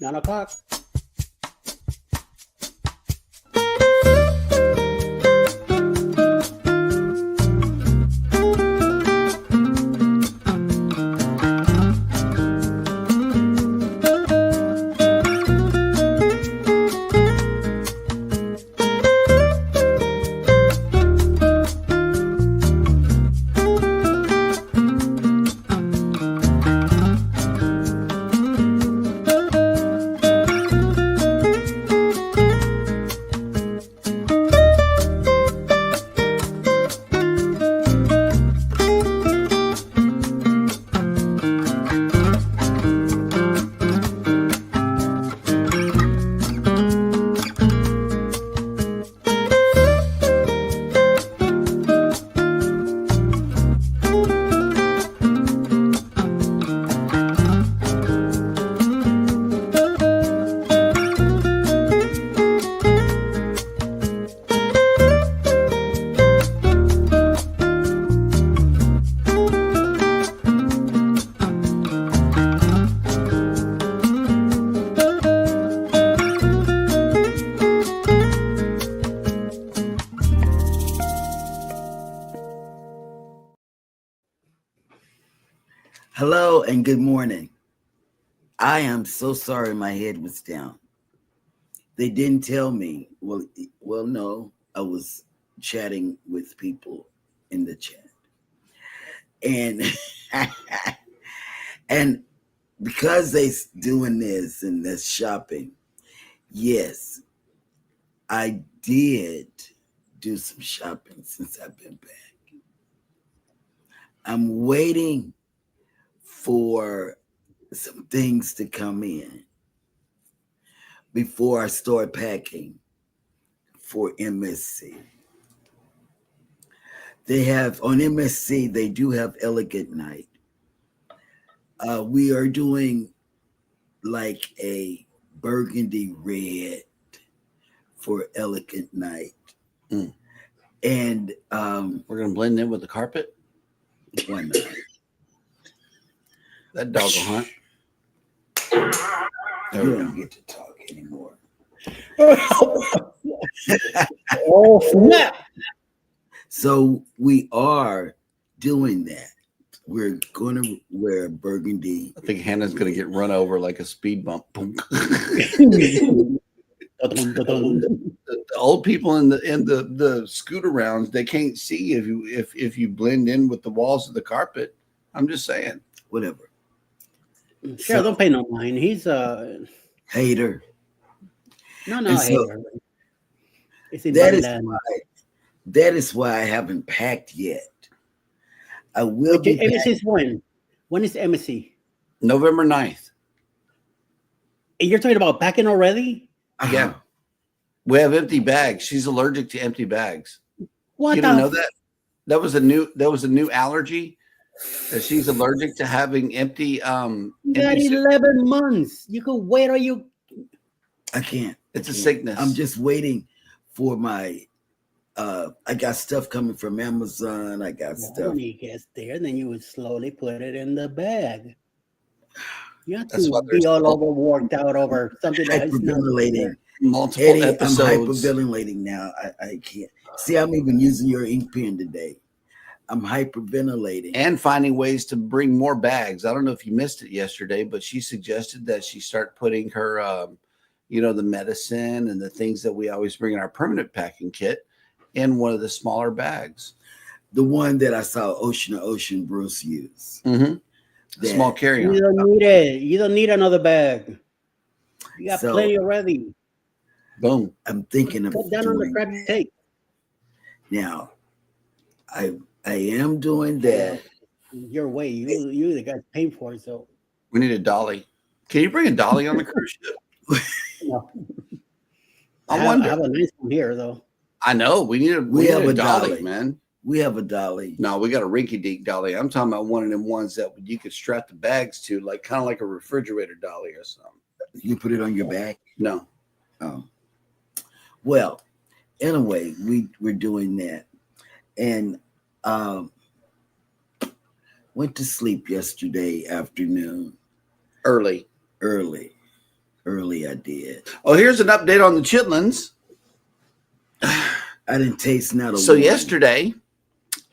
9 o'clock. Hello and good morning. I am so sorry my head was down. They didn't tell me. Well, no, I was chatting with people in the chat. And and because they doing this and this shopping, yes, I did do some shopping since I've been back. I'm waiting for some things to come in before I start packing for MSC. They have on MSC, they do have Elegant Night. We are doing like a burgundy red for Elegant Night. Mm. And we're going to blend in with the carpet. Why not? That dog will hunt. You don't get to talk anymore. Oh, snap. So we are doing that. We're going to wear burgundy. I think Hannah's going to get run over like a speed bump. The old people in the scooter rounds, they can't see if you blend in with the walls of the carpet. I'm just saying. Whatever. Sure, don't pay no mind. He's a hater. No, so, hater. That is why I haven't packed yet. I will be. MSC's when? When is MSC? November 9th. And you're talking about packing already? Yeah. We have empty bags. She's allergic to empty bags. What? You don't know that? That was a new allergy. That she's allergic to having empty. You got 11 months. You could wait or you. I can't. It's a sickness. I'm just waiting for my. I got stuff coming from Amazon. I got stuff. When he gets there, then you would slowly put it in the bag. You have That's to be all over worked out over something that's hyperventilating. Multiple Eddie, episodes. I'm hyperventilating now. I can't. See, I'm even using your ink pen today. I'm hyperventilating. And finding ways to bring more bags. I don't know if you missed it yesterday, but she suggested that she start putting her, the medicine and the things that we always bring in our permanent packing kit in one of the smaller bags. The one that I saw Ocean Bruce use. Mm-hmm. Small carry-on. You don't need it. You don't need another bag. You got plenty already. Boom. I'm thinking of put down on the crap you take. Now, I am doing that. Your way. You the guy paying for it, so we need a dolly. Can you bring a dolly on the cruise ship? No. I wonder. I have a nice one here though. I know. We have a dolly, man. We have a dolly. No, we got a rinky-dink dolly. I'm talking about one of them ones that you could strap the bags to, like kind of like a refrigerator dolly or something. You put it on your back? No. Oh. Well, anyway, we're doing that. And went to sleep yesterday afternoon. Early. early I did. Oh, here's an update on the chitlins. I didn't taste not a So one. yesterday,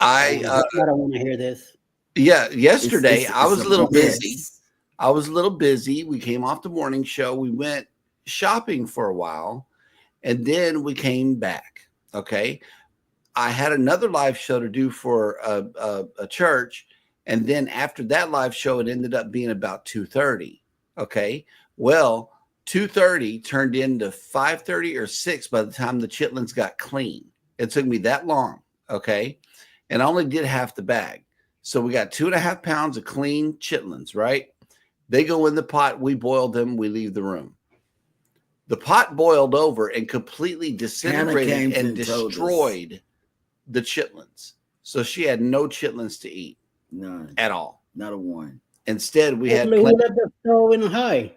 I don't want to hear this. yesterday I was a a little mess. busy. We came off the morning show. We went shopping for a while, and then we came back. Okay. I had another live show to do for a church. And then after that live show, it ended up being about 2:30. Okay. Well, 2:30 turned into 5:30 or 6 by the time the chitlins got clean. It took me that long. Okay. And I only did half the bag. So we got 2.5 pounds of clean chitlins, right? They go in the pot. We boil them. We leave the room. The pot boiled over and completely disintegrated and destroyed the chitlins. So she had no chitlins to eat. None. At all. Not a one. Instead, we had Who left the stove in high?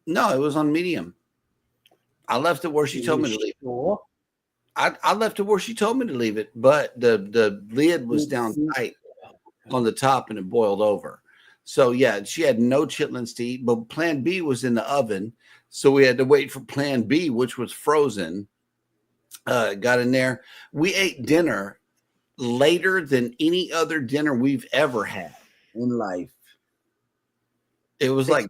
No, it was on medium. I left it where she told me to leave it. I left it where she told me to leave it, but the lid was down tight on the top and it boiled over. So yeah, she had no chitlins to eat, but plan B was in the oven. So we had to wait for plan B, which was frozen. Got in there. We ate dinner later than any other dinner we've ever had in life. It was like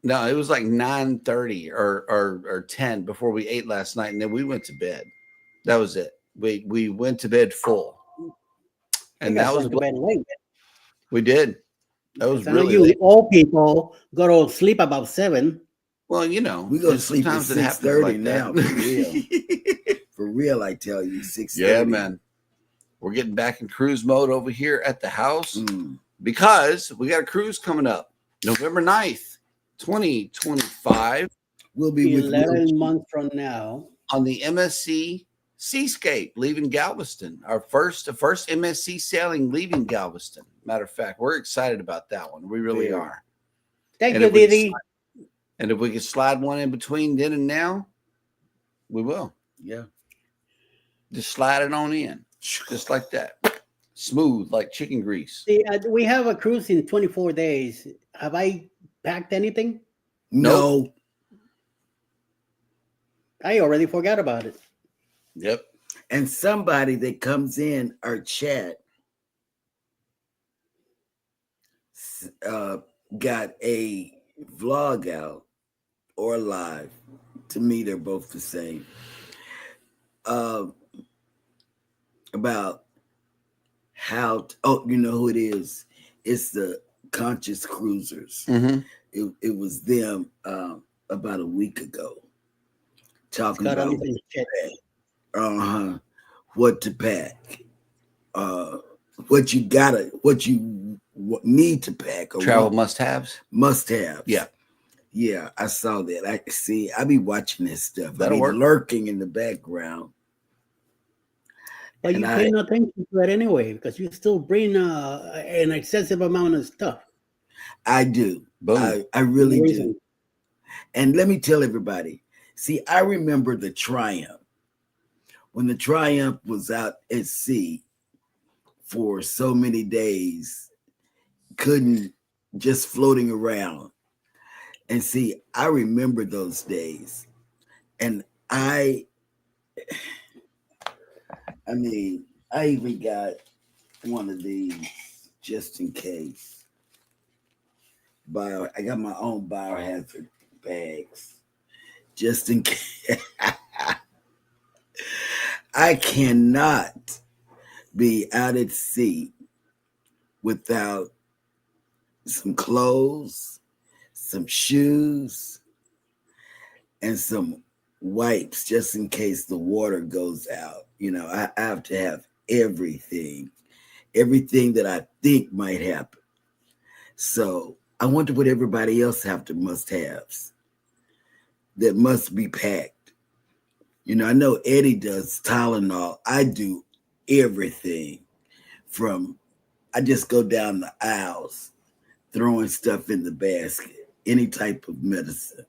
it was like 9:30 or 10 before we ate last night, and then we went to bed. That was it. We went to bed full, and that was bed late. We did. That was really late. Old people go to sleep about 7. Well, you know, we go to sleep at 6:30 now. For real, for real, I tell you, 6:30. Yeah, man. We're getting back in cruise mode over here at the house because we got a cruise coming up November 9th, 2025. We'll be 11 months from now on the MSC Seascape leaving Galveston. Our first MSC sailing leaving Galveston. Matter of fact, we're excited about that one. We really are. Thank you, Didi. And if we can slide one in between then and now, we will. Yeah. Just slide it on in. Just like that. Smooth, like chicken grease. See, we have a cruise in 24 days. Have I packed anything? No. I already forgot about it. Yep. And somebody that comes in our chat got a vlog out or live. To me, they're both the same. About how you know who it is. It's the Conscious Cruisers. It was them about a week ago talking about what to pack, what you need to pack, or travel must-haves. Yeah, I saw that. I be watching this stuff. That'll work. Lurking in the background. But you pay no attention to it anyway, because you still bring an excessive amount of stuff. I do. Boom. I really do. And let me tell everybody. See, I remember the Triumph. When the Triumph was out at sea for so many days, just floating around. And see, I remember those days. And I even got one of these just in case. I got my own biohazard bags just in case. I cannot be out at sea without some clothes, some shoes, and some wipes just in case the water goes out. You know, I have to have everything that I think might happen. So I wonder what everybody else must-haves that must be packed. You know, I know Eddie does Tylenol. I do everything I just go down the aisles throwing stuff in the basket, any type of medicine.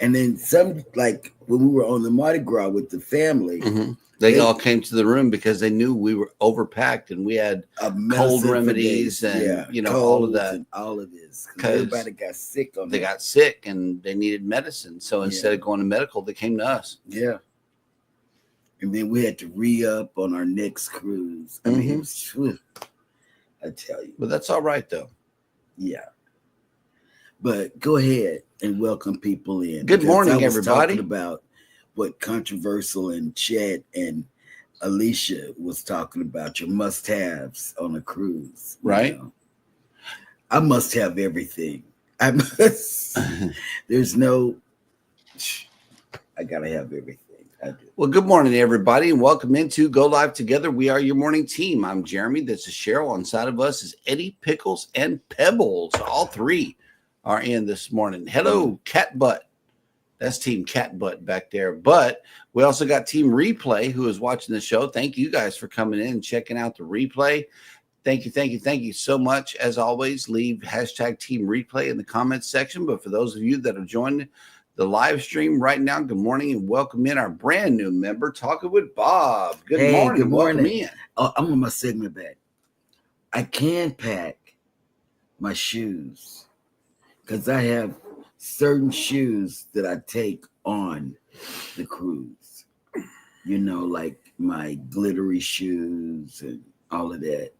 And then some, like when we were on the Mardi Gras with the family, They all came to the room because they knew we were overpacked and we had cold remedies and all of that. And all of this. Because everybody got sick on They got sick and they needed medicine. So instead of going to medical, they came to us. Yeah. And then we had to re-up on our next cruise. I mean, it was, I tell you. But that's all right, though. Yeah. But go ahead and welcome people in. Good morning, everybody. Talking about what Controversial and Chet and Alicia was talking about, your must-haves on a cruise. Right. I must have everything. I must. There's no, I got to have everything. I do. Well, good morning, everybody, and welcome into Go Live Together. We are your morning team. I'm Jeremy. This is Cheryl. On side of us is Eddie, Pickles, and Pebbles. All three are in this morning. Hello, Cat Butt. That's Team Cat Butt back there. But we also got Team Replay who is watching the show. Thank you guys for coming in and checking out the replay. Thank you so much. As always, leave hashtag Team Replay in the comments section. But for those of you that are joining the live stream right now, good morning and welcome in our brand new member, Talking with Bob. Good morning. Good morning. Welcome in. Oh, I'm on my segment back. I can pack my shoes because I have certain shoes that I take on the cruise. Like my glittery shoes and all of that.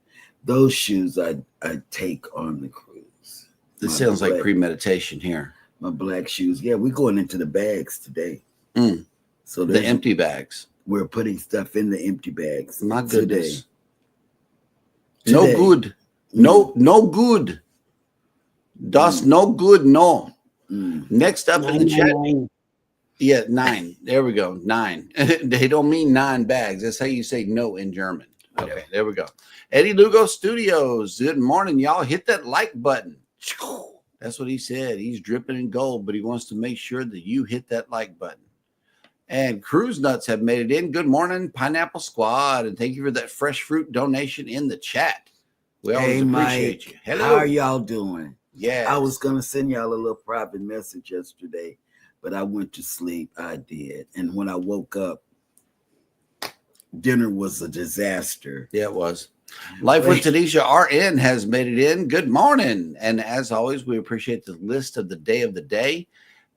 Those shoes I take on the cruise. This sounds like premeditation here. My black shoes. Yeah, we're going into the bags today. So the empty bags. We're putting stuff in the empty bags. My goodness. Today. No good. No good. Das no good, no. Next up in the chat. 9. Yeah, 9. There we go. 9. They don't mean 9 bags. That's how you say no in German. Okay, there we go. Eddie Lugo Studios. Good morning, y'all. Hit that like button. That's what he said. He's dripping in gold, but he wants to make sure that you hit that like button. And Cruise Nuts have made it in. Good morning, Pineapple Squad. And thank you for that fresh fruit donation in the chat. We always appreciate you. Hello. How are y'all doing? Yeah. I was going to send y'all a little private message yesterday, but I went to sleep. I did. And when I woke up, dinner was a disaster. Yeah, it was. Life with Tanisha RN has made it in. Good morning. And as always, we appreciate the list of the day.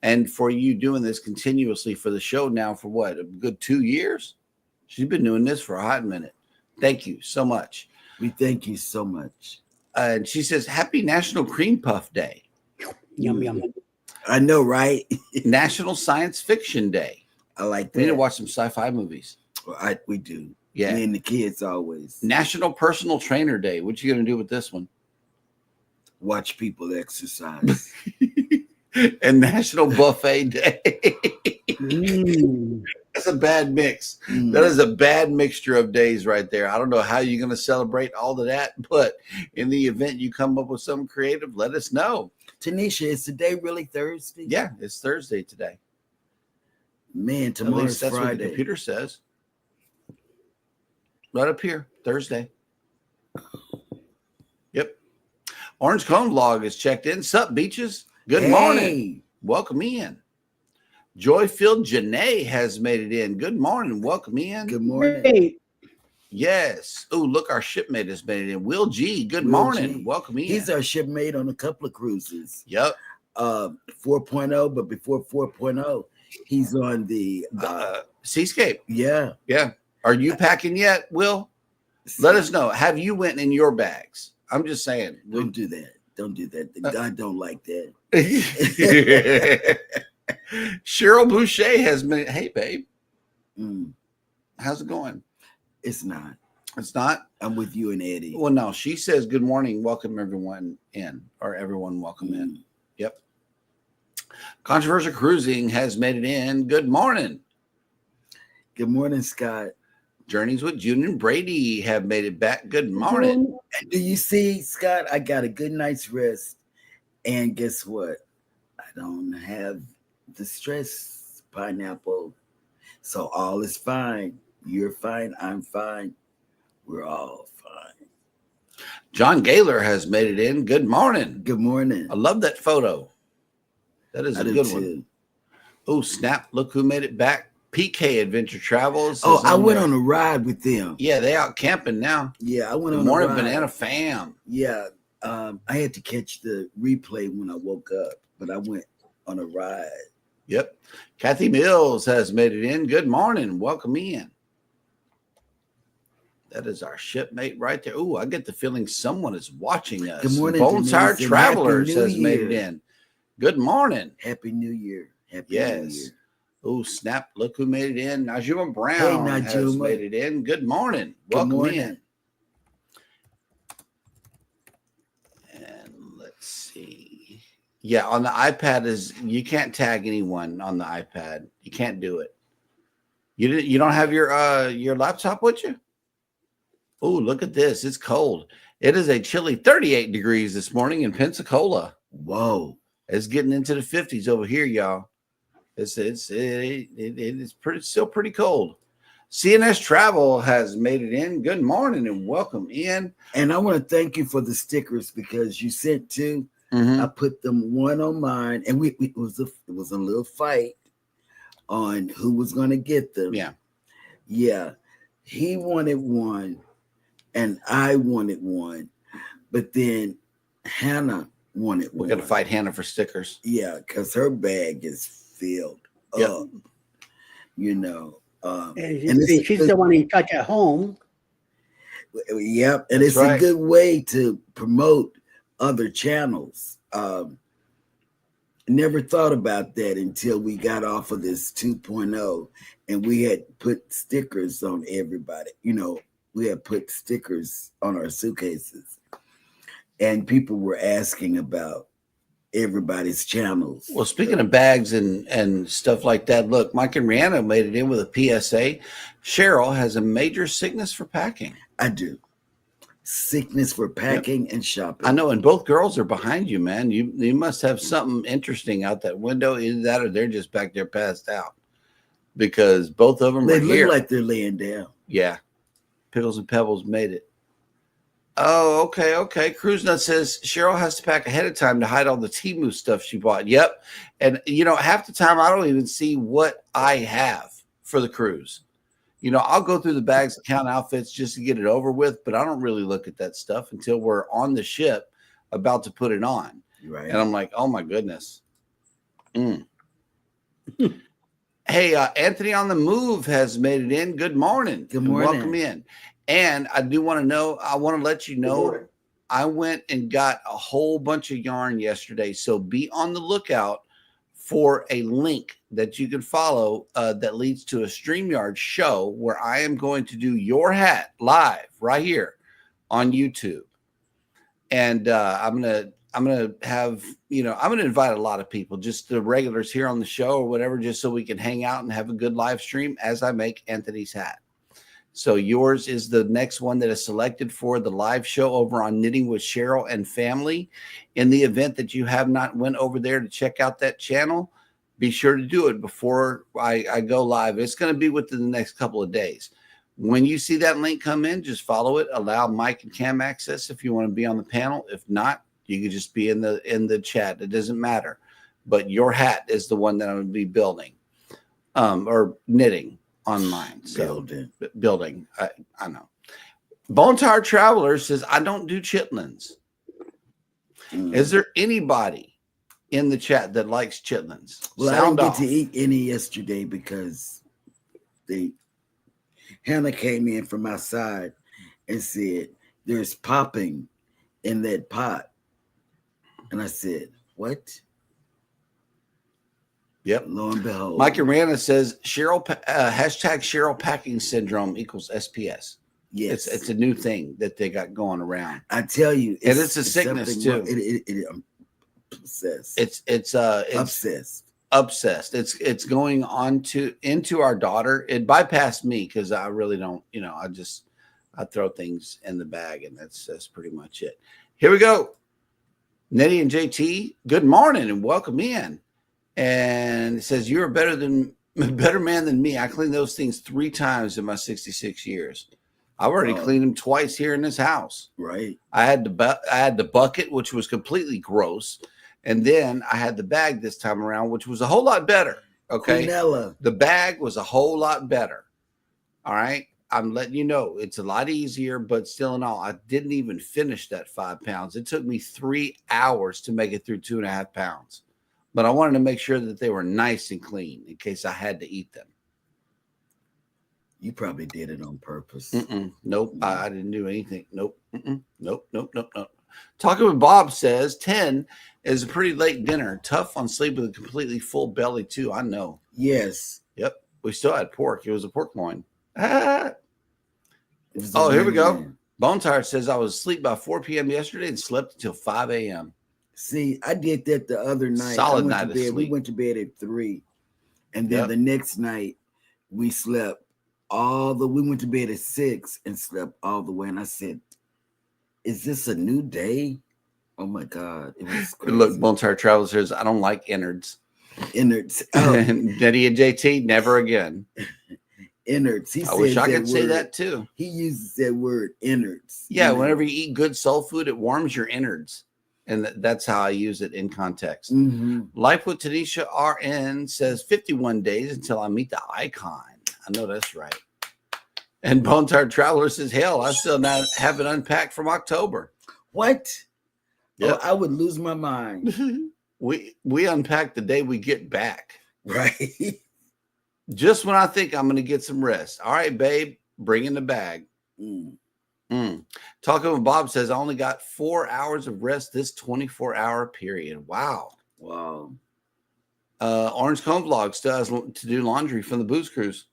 And for you doing this continuously for the show now for what, a good 2 years? She's been doing this for a hot minute. Thank you so much. We thank you so much. And she says, Happy National Cream Puff Day. Yum, yum. I know, right? National Science Fiction Day. I like that. We need to watch some sci-fi movies. We do. Yeah. Me and the kids always. National Personal Trainer Day. What you going to do with this one? Watch people exercise. And National Buffet Day. Mm. That's a bad mix. That is a bad mixture of days right there. I don't know how you're going to celebrate all of that, but in the event you come up with something creative, let us know. Tanisha, is today really Thursday? Yeah, it's Thursday today. Man, tomorrow's that's Friday. What the computer says. Right up here, Thursday. Yep. Orange Cone Vlog is checked in. Sup, Beaches? Good morning. Welcome in. Joy-filled Janae has made it in. Good morning. Welcome in. Good morning. Hey. Yes. Oh, look, our shipmate has made it in. Will G. Good morning. G. Welcome in. He's our shipmate on a couple of cruises. Yep. 4.0, but before 4.0, he's on the Seascape. Yeah. Yeah. Are you packing yet, Will? Let us know. Have you went in your bags? I'm just saying. Don't do that. Don't do that. God don't like that. Cheryl Boucher has been. Hey, babe. How's it going? It's not. It's not? I'm with you and Eddie. Well, no. She says, good morning. Welcome everyone in. Or everyone welcome in. Yep. Controversial Cruising has made it in. Good morning. Good morning, Scott. Journeys with June and Brady have made it back. Good morning. Do you see, Scott? I got a good night's rest. And guess what? I don't have the stress, Pineapple. So all is fine. You're fine. I'm fine. We're all fine. John Gaylor has made it in. Good morning. Good morning. I love that photo. That is a good one. Too. Oh, snap. Look who made it back. PK Adventure Travels. Oh, I went on a ride with them. Yeah, they out camping now. Yeah, I went Good on morning, a ride. Banana Fam. Yeah, I had to catch the replay when I woke up, but I went on a ride. Yep. Kathy Mills has made it in. Good morning. Welcome in. That is our shipmate right there. Oh, I get the feeling someone is watching us. Good morning, Bone Tired Denise, and Travelers Happy New has made it Year. in. Good morning. Happy New Year. Happy New Yes. Year. Oh, snap. Look who made it in. Najuma Brown has Najuma. made it in. Good morning. Good Welcome morning. in. And let's see. Yeah, on the iPad you can't tag anyone on the iPad. You can't do it. You don't have your laptop with you? Oh, look at this. It's cold. It is a chilly 38 degrees this morning in Pensacola. Whoa. It's getting into the 50s over here, y'all. It's still pretty cold. CNS Travel has made it in. Good morning and welcome in. And I want to thank you for the stickers because you sent two. Mm-hmm. I put them one on mine, and it was a little fight on who was going to get them. Yeah. He wanted one, and I wanted one, but then Hannah wanted one. We're gonna fight Hannah for stickers. Yeah, because her bag is filled up. You know, and she's the one you touch at home. Yep, and That's it's a good way to promote other channels. Never thought about that until we got off of this 2.0 and we had put stickers on everybody. You know, we had put stickers on our suitcases and people were asking about everybody's channels. Well, speaking of bags and stuff like that, look, Mike and Rihanna made it in with a PSA. Cheryl has a major sickness for packing. I do. Sickness for packing and shopping. I know, and both girls are behind you, man. You must have something interesting out that window. Either that or they're just back there passed out. Because both of them they are look here. Like they're laying down. Yeah. Pickles and Pebbles made it. Oh, okay. Cruise Nut says Cheryl has to pack ahead of time to hide all the Temu stuff she bought. Yep. And, half the time I don't even see what I have for the cruise. I'll go through the bags and count outfits just to get it over with, but I don't really look at that stuff until we're on the ship about to put it on. Right. And I'm like, oh, my goodness. Hey, Anthony on the Move has made it in. Good morning. Good morning. Welcome in. And I want to let you know, I went and got a whole bunch of yarn yesterday. So be on the lookout for a link that you can follow that leads to a StreamYard show where I am going to do your hat live right here on YouTube. And I'm gonna have, I'm gonna invite a lot of people, just the regulars here on the show or whatever, just so we can hang out and have a good live stream as I make Anthony's hat. So yours is the next one that is selected for the live show over on Knitting with Cheryl and Family. In the event that you have not went over there to check out that channel, be sure to do it before I go live. It's going to be within the next couple of days. When you see that link come in, just follow it. Allow Mike and Cam access if you want to be on the panel. If not, you can just be in the chat. It doesn't matter. But your hat is the one that I'm going to be building or knitting on mine. So building. I know. Bone Tired Traveler says, I don't do chitlins. Is there anybody in the chat that likes chitlins? Well, I didn't get to eat any yesterday because Hannah came in from outside and said, there's popping in that pot. And I said, what? Yep. Lo and behold. Mike and Rihanna says hashtag Cheryl packing syndrome equals SPS. Yes. It's a new thing that they got going around. I tell you. And it's a sickness too. I'm obsessed. It's obsessed. It's going on into our daughter. It bypassed me because I really don't, I throw things in the bag and that's pretty much it. Here we go. Nettie and JT, good morning and welcome in. And it says, you're a better man than me. I cleaned those things 3 times in my 66 years. I've already cleaned them twice here in this house. Right. I had the bucket, which was completely gross. And then I had the bag this time around, which was a whole lot better. Okay. Quinella. The bag was a whole lot better. All right. I'm letting you know it's a lot easier, but still in all, I didn't even finish that 5 pounds. It took me 3 hours to make it through 2.5 pounds. But I wanted to make sure that they were nice and clean in case I had to eat them. You probably did it on purpose. Nope. I didn't do anything. Nope. Nope. Talking with Bob says 10 is a pretty late dinner. Tough on sleep with a completely full belly, too. I know. Yes. Yep. We still had pork. It was a pork loin. Here we win-win. go. Bone Tired says I was asleep by 4 p.m. yesterday and slept until 5 a.m. See, I did that the other night. Solid night of sleep. We went to bed at 3. And then the next night we slept we went to bed at 6 and slept all the way. And I said, is this a new day? Oh my God. It was crazy. Look, Bone Tired Travel says I don't like innards. Innards. Oh. Daddy and JT, never again. Innards. I wish I could say that too. He uses that word innards. Yeah, whenever you eat good soul food, it warms your innards. And that's how I use it in context. Life with Tanisha RN says 51 days until I meet the icon. I know that's right. And Bone Tired Traveler says, hell, I still not have it unpacked from October. What? Yep. Oh, I would lose my mind. We unpack the day we get back. Right. Just when I think I'm going to get some rest. All right, babe, bring in the bag. Talking with Bob says I only got 4 hours of rest this 24-hour period. Wow. Orange Cone Vlog still has to do laundry from the booze cruise.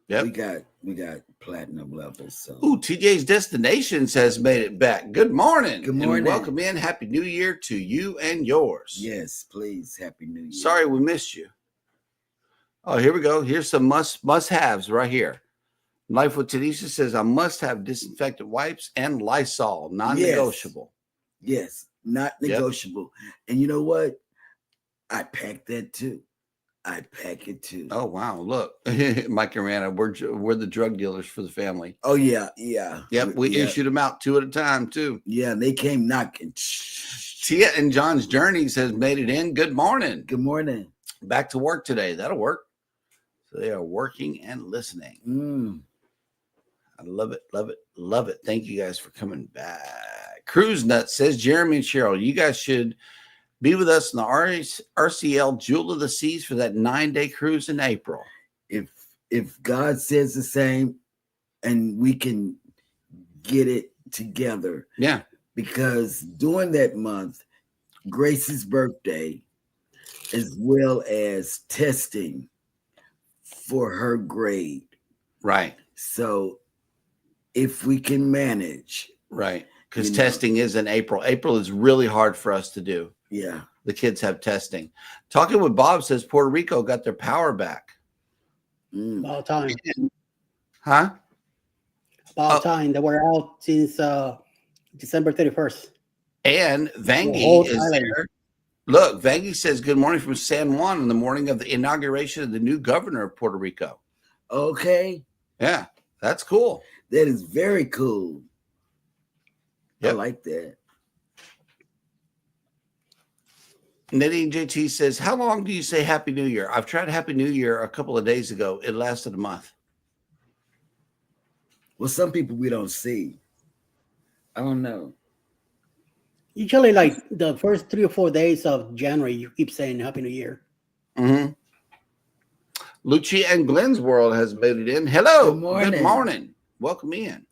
Yep. We got platinum levels. So. Ooh, TJ's Destinations has made it back. Good morning. Good morning. And welcome in. Happy New Year to you and yours. Yes, please. Happy New Year. Sorry we missed you. Oh, here we go. Here's some must-haves right here. Life with Tanisha says I must have disinfectant wipes and Lysol, non-negotiable. Yes, not negotiable. And you know what? I pack that too. I pack it too. Oh wow! Look, Mike and Rana, we're the drug dealers for the family. Oh yeah. Yep, we issued them out 2 at a time too. Yeah, they came knocking. Tia and John's Journeys has made it in. Good morning. Good morning. Back to work today. That'll work. So they are working and listening. I love it. Thank you guys for coming back. Cruise Nut says Jeremy and Cheryl, you guys should be with us in the RCL Jewel of the Seas for that 9-day cruise in April. If God says the same and we can get it together. Yeah. Because during that month, Grace's birthday, as well as testing for her grade. Right. So if we can manage. Right. Because testing is in April. April is really hard for us to do. Yeah. The kids have testing. Talking with Bob says Puerto Rico got their power back. About time. Huh? About time. They were out since December 31st. And Vangie is there. Look, Vangie says good morning from San Juan on the morning of the inauguration of the new governor of Puerto Rico. Okay. Yeah, that's cool. That is very cool. Yep. I like that. Nettie JT says, how long do you say Happy New Year? I've tried Happy New Year a couple of days ago. It lasted a month. Well, some people we don't see. I don't know. Usually, like the first 3 or 4 days of January, you keep saying Happy New Year. Lucia and Glenn's World has made it in. Hello. Good morning. Good morning. Welcome in.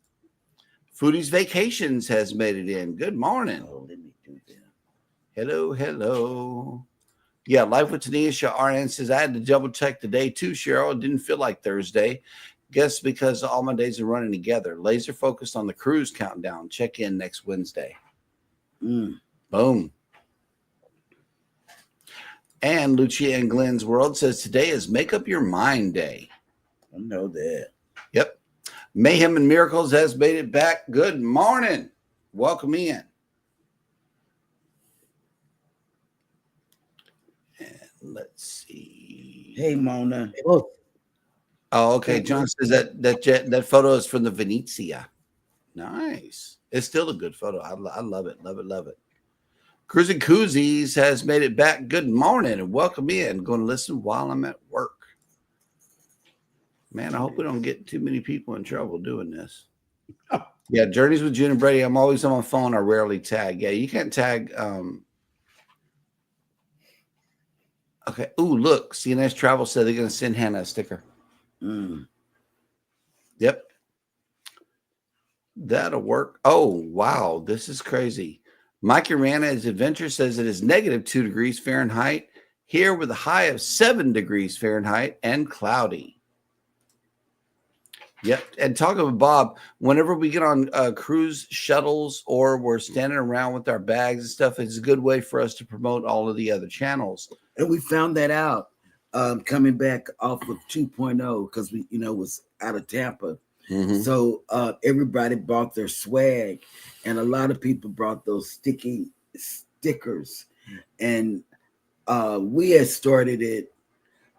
Foodie's Vacations has made it in. Good morning. Oh, let me do that. Hello. Yeah, Life with Tanisha RN says, I had to double check the day too, Cheryl. It didn't feel like Thursday. Guess because all my days are running together. Laser focused on the cruise countdown. Check in next Wednesday. Boom. And Lucia and Glenn's World says, today is Make Up Your Mind Day. I know that. Yep. Mayhem and Miracles has made it back. Good morning. Welcome in. And let's see. Hey, Mona. Oh, okay. John says that photo is from the Venezia. Nice. It's still a good photo. I love it. Love it. Love it. Cruising Koozies has made it back. Good morning and welcome in. Going to listen while I'm at work. Man, I hope we don't get too many people in trouble doing this. Yeah, Journeys with June and Brady. I'm always on my phone. I rarely tag. Yeah, you can't tag. Okay. Ooh, look. CNS Travel said they're going to send Hannah a sticker. Yep. That'll work. Oh, wow. This is crazy. Mikey Rana's Adventure says it is -2 degrees Fahrenheit here with a high of 7 degrees Fahrenheit and cloudy. Yep. And talking about Bob, whenever we get on cruise shuttles or we're standing around with our bags and stuff, it's a good way for us to promote all of the other channels. And we found that out coming back off of 2.0 because we, was out of Tampa. Mm-hmm. So everybody bought their swag, and a lot of people brought those sticky stickers. And we had started it,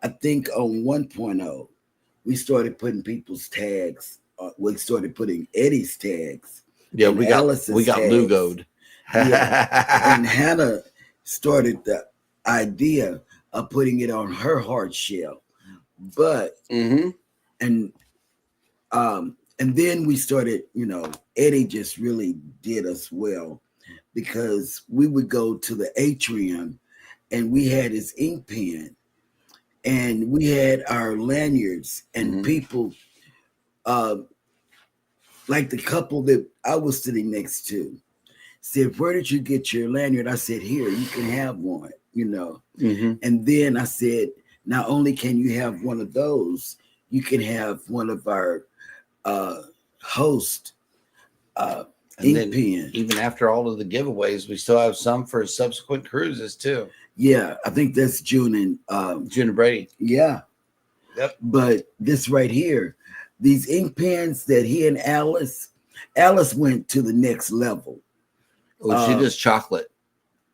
I think, on 1.0. We started putting people's tags. We started putting Eddie's tags. Yeah, we got Lugo'd. Yeah. And Hannah started the idea of putting it on her hard shell. But and then we started, Eddie just really did us well because we would go to the atrium and we had his ink pen and we had our lanyards and people, like the couple that I was sitting next to said, "Where did you get your lanyard?" I said, "Here, you can have one, And then I said, not only can you have one of those, you can have one of our host ink pen. Even after all of the giveaways, we still have some for subsequent cruises too. Yeah, I think that's June and Brady. Yeah. Yep. But this right here, these ink pens that he and Alice went to the next level. Oh, she does chocolate.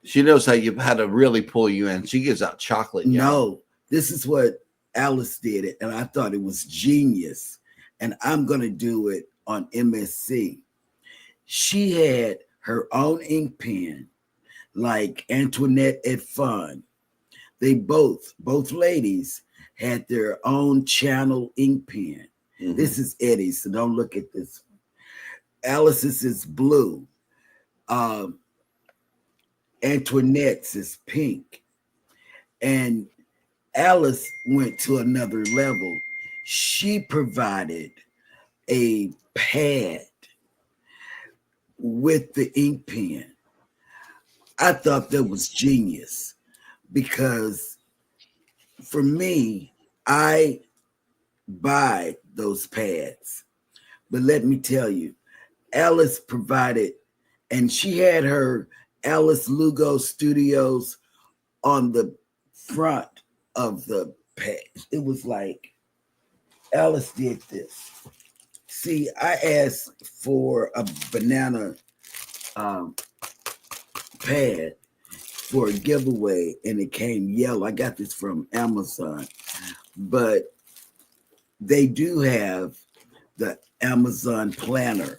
She knows how to really pull you in. She gives out chocolate. No, this is what Alice did it, and I thought it was genius. And I'm going to do it on MSC. She had her own ink pen, like Antoinette at Fun. They both ladies had their own channel ink pen. This is Eddie's, so don't look at this one. Alice's is blue. Antoinette's is pink. And Alice went to another level. She provided a pad with the ink pen. I thought that was genius because for me, I buy those pads. But let me tell you, Alice provided, and she had her Alice Lugo Studios on the front of the page. It was like Alice did this. See, I asked for a banana pad for a giveaway and it came yellow. I got this from Amazon, but they do have the Amazon planner.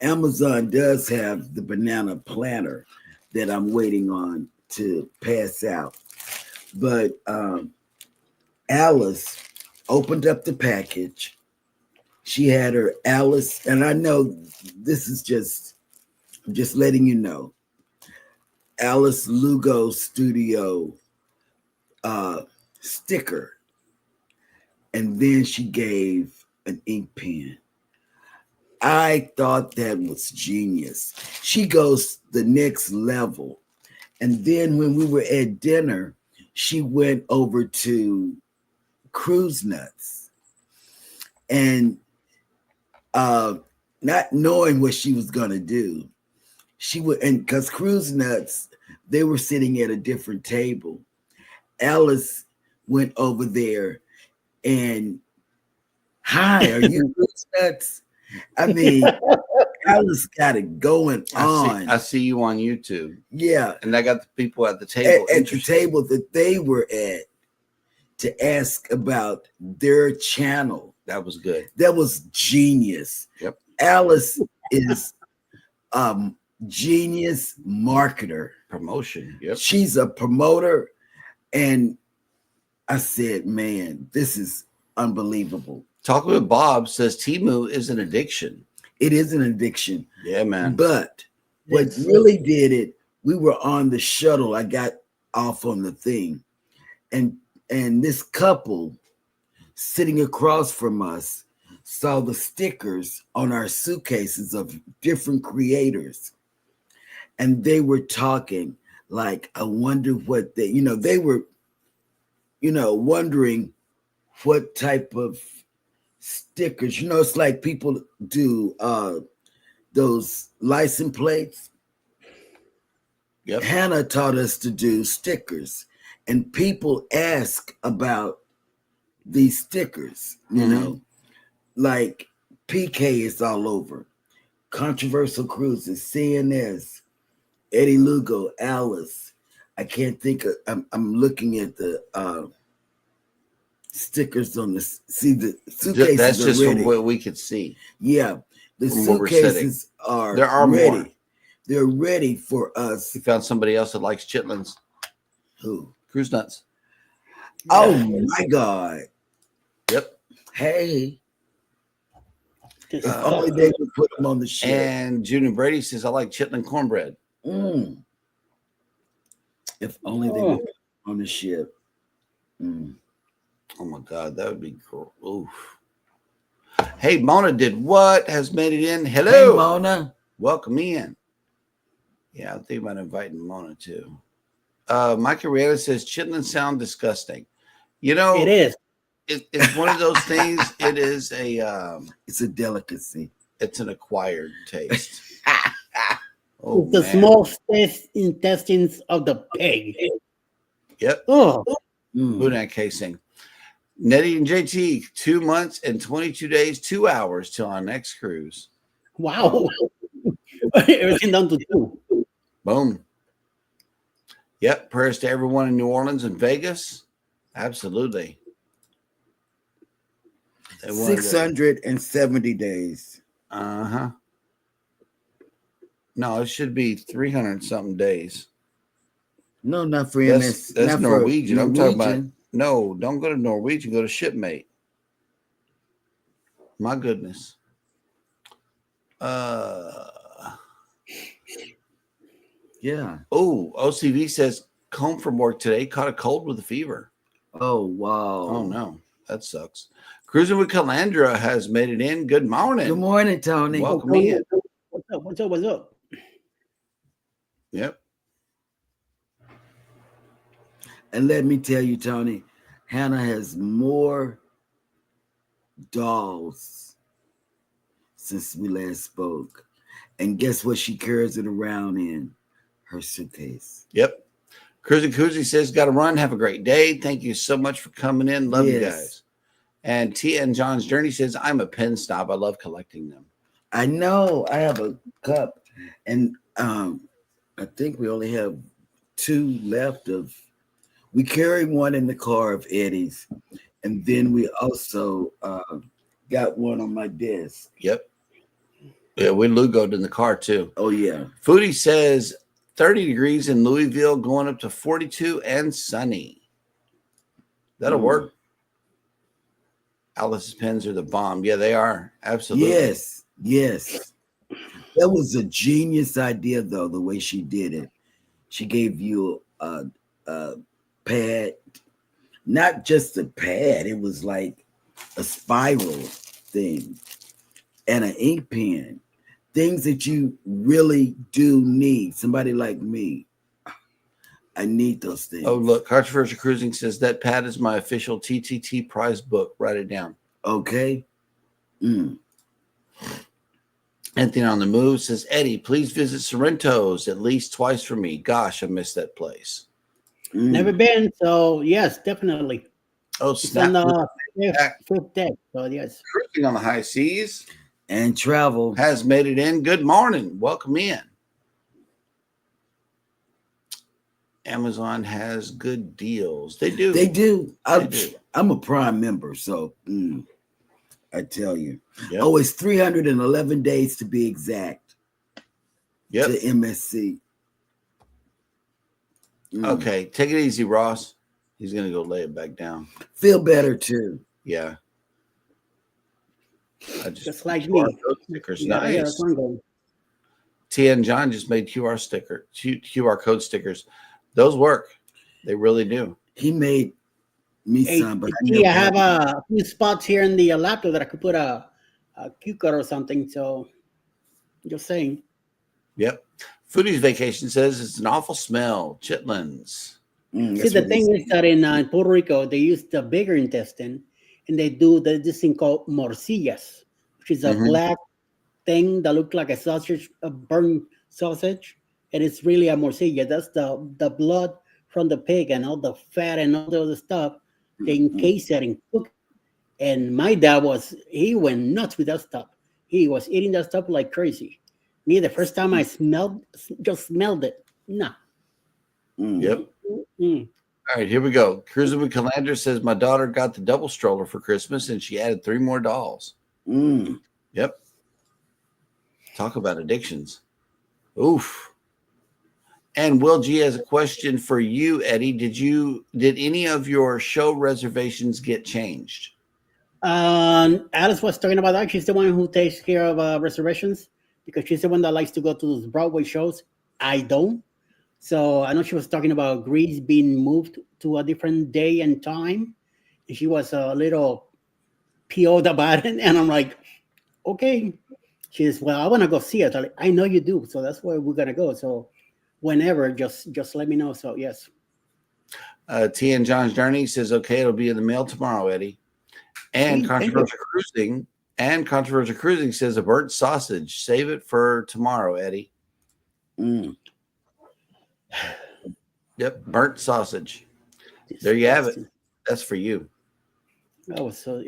Amazon does have the banana planner that I'm waiting on to pass out. But Alice opened up the package. She had her Alice, and I know this is just letting you know, Alice Lugo Studio sticker. And then she gave an ink pen. I thought that was genius. She goes the next level. And then when we were at dinner, she went over to Cruise Nuts. And not knowing what she was going to do, she would, and because Cruise Nuts, they were sitting at a different table. Alice went over there and, "Hi, are you Cruise Nuts?" I mean, Alice got it going on. I see you on YouTube. Yeah. And I got the people at the table. At the table that they were at to ask about their channel. That was good. That was genius. Yep. Alice is genius marketer. Promotion. Yep. She's a promoter. And I said, man, this is unbelievable. Talking with Bob says Temu is an addiction. It is an addiction. Yeah, man. But what really did it, we were on the shuttle. I got off on the thing. And this couple sitting across from us saw the stickers on our suitcases of different creators. And they were talking like, I wonder what they were, wondering what type of stickers. It's like people do those license plates. Yep. Hannah taught us to do stickers, and people ask about these stickers, like PK is all over. Controversial Cruises, CNS, Eddie Lugo, Alice. I can't think of, I'm looking at the stickers on the suitcases. That's just ready. from what we could see. Yeah, the From what we're suitcases There are ready. more. They're ready for us. We found somebody else that likes chitlins. Who? Cruise Nuts. Oh my God. Yep. Hey. If only they would put them on the ship. And Junior Brady says, I like chitlin cornbread. If only they would put them on the ship. Oh my God, that would be cool. Oof. Hey, Mona did what? Has made it in. Hello. Hey, Mona. Welcome in. Yeah, I think about inviting Mona too. Michael Rieta says chitlins sound disgusting. It is. It's one of those things. It is it's a delicacy. It's an acquired taste. It's the small intestines of the pig. Yep. Oh. Boudin casing. Nettie and JT, 2 months and 22 days, 2 hours till our next cruise. Wow. Everything down to 2. Boom. Yep. Prayers to everyone in New Orleans and Vegas. Absolutely. 670 days. Uh-huh. No, it should be 300 something days. No, not for That's not Norwegian. For I'm talking about. No, don't go to Norwegian. Go to Shipmate. My goodness. Yeah. Oh, OCV says home from work today. Caught a cold with a fever. Oh, wow. Oh, no. That sucks. Cruising with Calandra has made it in. Good morning. Good morning, Tony. Welcome in. What's up? Yep. And let me tell you, Tony, Hannah has more dolls since we last spoke. And guess what she carries it around in? Her suitcase. Yep. Cruising Koozie says, got to run. Have a great day. Thank you so much for coming in. Love you guys. And T.N. John's Journey says, I'm a pen snob. I love collecting them. I know. I have a cup. And I think we only have 2 left of. We carry one in the car of Eddie's. And then we also got one on my desk. Yep. Yeah, we Lugo'd in the car too. Oh, yeah. Foodie says 30 degrees in Louisville, going up to 42 and sunny. That'll work. Alice's pens are the bomb. Yeah, they are. Absolutely. Yes. That was a genius idea, though, the way she did it. She gave you a pad, not just a pad. It was like a spiral thing and an ink pen. Things that you really do need. Somebody like me, I need those things. Oh, look. Controversial Cruising says that pad is my official TTT prize book. Write it down. Okay. Anthony on the Move says, Eddie, please visit Sorrento's at least twice for me. Gosh, I miss that place. Never been, so yes, definitely. Oh, It's snap. on the 5th deck, so yes. Cruising on the high seas And travel. has made it in. Good morning. Welcome in. Amazon has good deals. They do. They do. They do. I'm a Prime member, so I tell you. Yep. Oh, it's 311 days to be exact. Yep. to MSC. Okay, take it easy, Ross. He's gonna go lay it back down. Feel better too. Yeah. Just like QR me. code stickers. Yeah, Nice. that's where I'm going. Tia and John just made QR code stickers. Those work. They really do. He made me Hey, some, but I have a few spots here in the laptop that I could put a cue card or something. So, just saying. Yep. Foodie's Vacation says it's an awful smell. Chitlins. See, the thing is that in Puerto Rico, they use the bigger intestine, and they do this thing called morcillas, which is a black thing that looks like a sausage, a burnt sausage, and it's really a morcilla. That's the blood from the pig and all the fat and all the other stuff. They encase it and cook. And my dad he went nuts with that stuff. He was eating that stuff like crazy. Me, the first time I smelled it. Nah. Yep. All right, here we go. Cruising with Calandra says my daughter got the double stroller for Christmas and she added 3 more dolls. Yep. Talk about addictions. Oof. And Will G has a question for you, Eddie. Did any of your show reservations get changed? Alice was talking about that. She's the one who takes care of reservations because she's the one that likes to go to those Broadway shows. I don't. So I know she was talking about Greece being moved to a different day and time. And she was a little PO'd about it. And I'm like, okay. She says, well, I want to go see it. I'm like, I know you do. So that's where we're going to go. So whenever, just let me know. So yes. T and John's Journey says, okay, it'll be in the mail tomorrow, Eddie. And Controversial Cruising says a burnt sausage. Save it for tomorrow, Eddie. Yep, burnt sausage. There you have it. That's for you. That was so.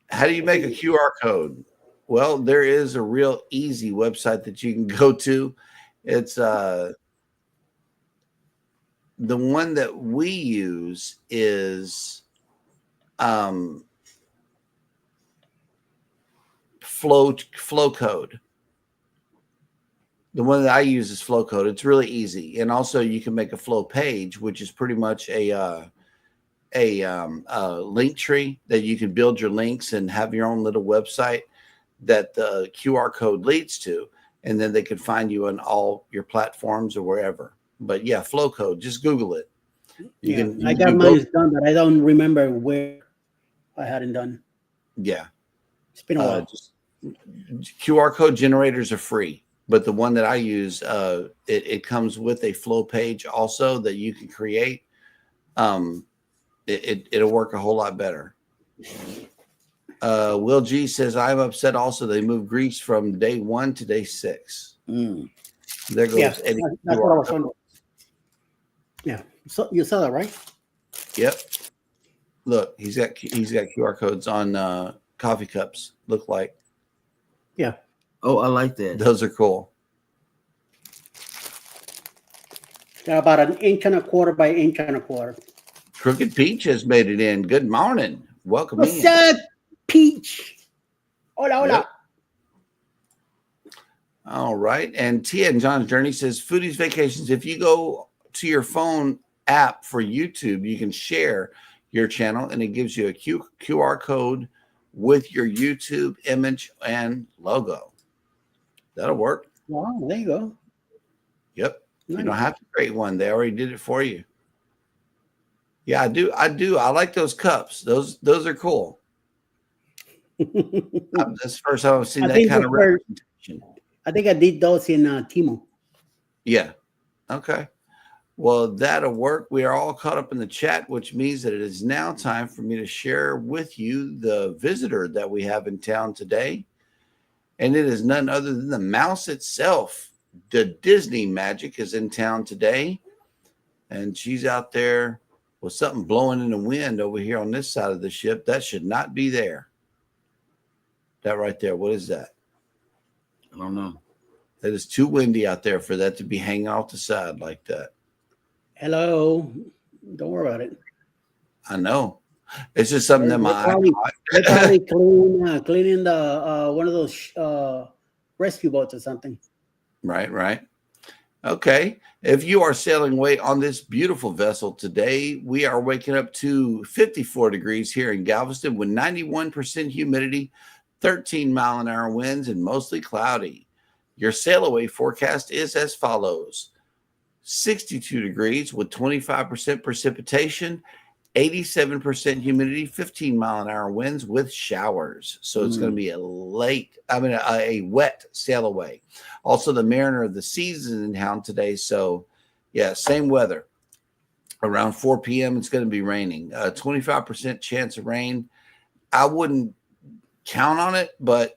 How do you make a QR code? Well, there is a real easy website that you can go to. It's the one that we use is Flow Code. The one that I use is Flow Code. It's really easy, and also you can make a Flow page, which is pretty much a link tree that you can build your links and have your own little website that the QR code leads to, and then they can find you on all your platforms or wherever. But yeah, Flow Code. Just Google it. I got mine done, but I don't remember where I hadn't done. Yeah, it's been a while. QR code generators are free, but the one that I use, it comes with a Flow page also that you can create. It'll work a whole lot better. Will G says, I'm upset also they moved Greece from day 1 to day 6. There goes Eddie. That's what I was wondering. Yeah. So you saw that, right? Yep. Look, he's got QR codes on coffee cups, look like. Yeah. Oh, I like that. Those are cool. They're about 1.25 inches by 1.25 inches. Crooked Peach has made it in. Good morning. Welcome in. What's up, Peach? Hola, hola. Yep. All right. And Tia and John's Journey says, Foodies Vacations, if you go to your phone app for YouTube, you can share your channel, and it gives you a QR code with your YouTube image and logo. That'll work. Wow, there you go. Yep. Nice. You don't have to create one. They already did it for you. Yeah, I do. I like those cups. Those are cool. That's the first time I've seen that kind of representation. I think I did those in Timo. Yeah. Okay. Well, that'll work. We are all caught up in the chat, which means that it is now time for me to share with you the visitor that we have in town today. And it is none other than the mouse itself. The Disney magic is in town today. And she's out there with something blowing in the wind over here on this side of the ship. That should not be there. That right there. What is that? I don't know. It is too windy out there for that to be hanging off the side like that. Hello. Don't worry about it. I know. It's just something that my eye. They're probably cleaning the one of those rescue boats or something. Right. Okay. If you are sailing away on this beautiful vessel today, we are waking up to 54 degrees here in Galveston with 91% humidity, 13-mile-an-hour winds, and mostly cloudy. Your sail away forecast is as follows: 62 degrees with 25% precipitation, 87% humidity, 15-mile-an-hour winds with showers. So it's going to be a wet sail away. Also, the Mariner of the Seas is in town today. So, yeah, same weather. Around 4 p.m., it's going to be raining. 25% chance of rain. I wouldn't count on it, but,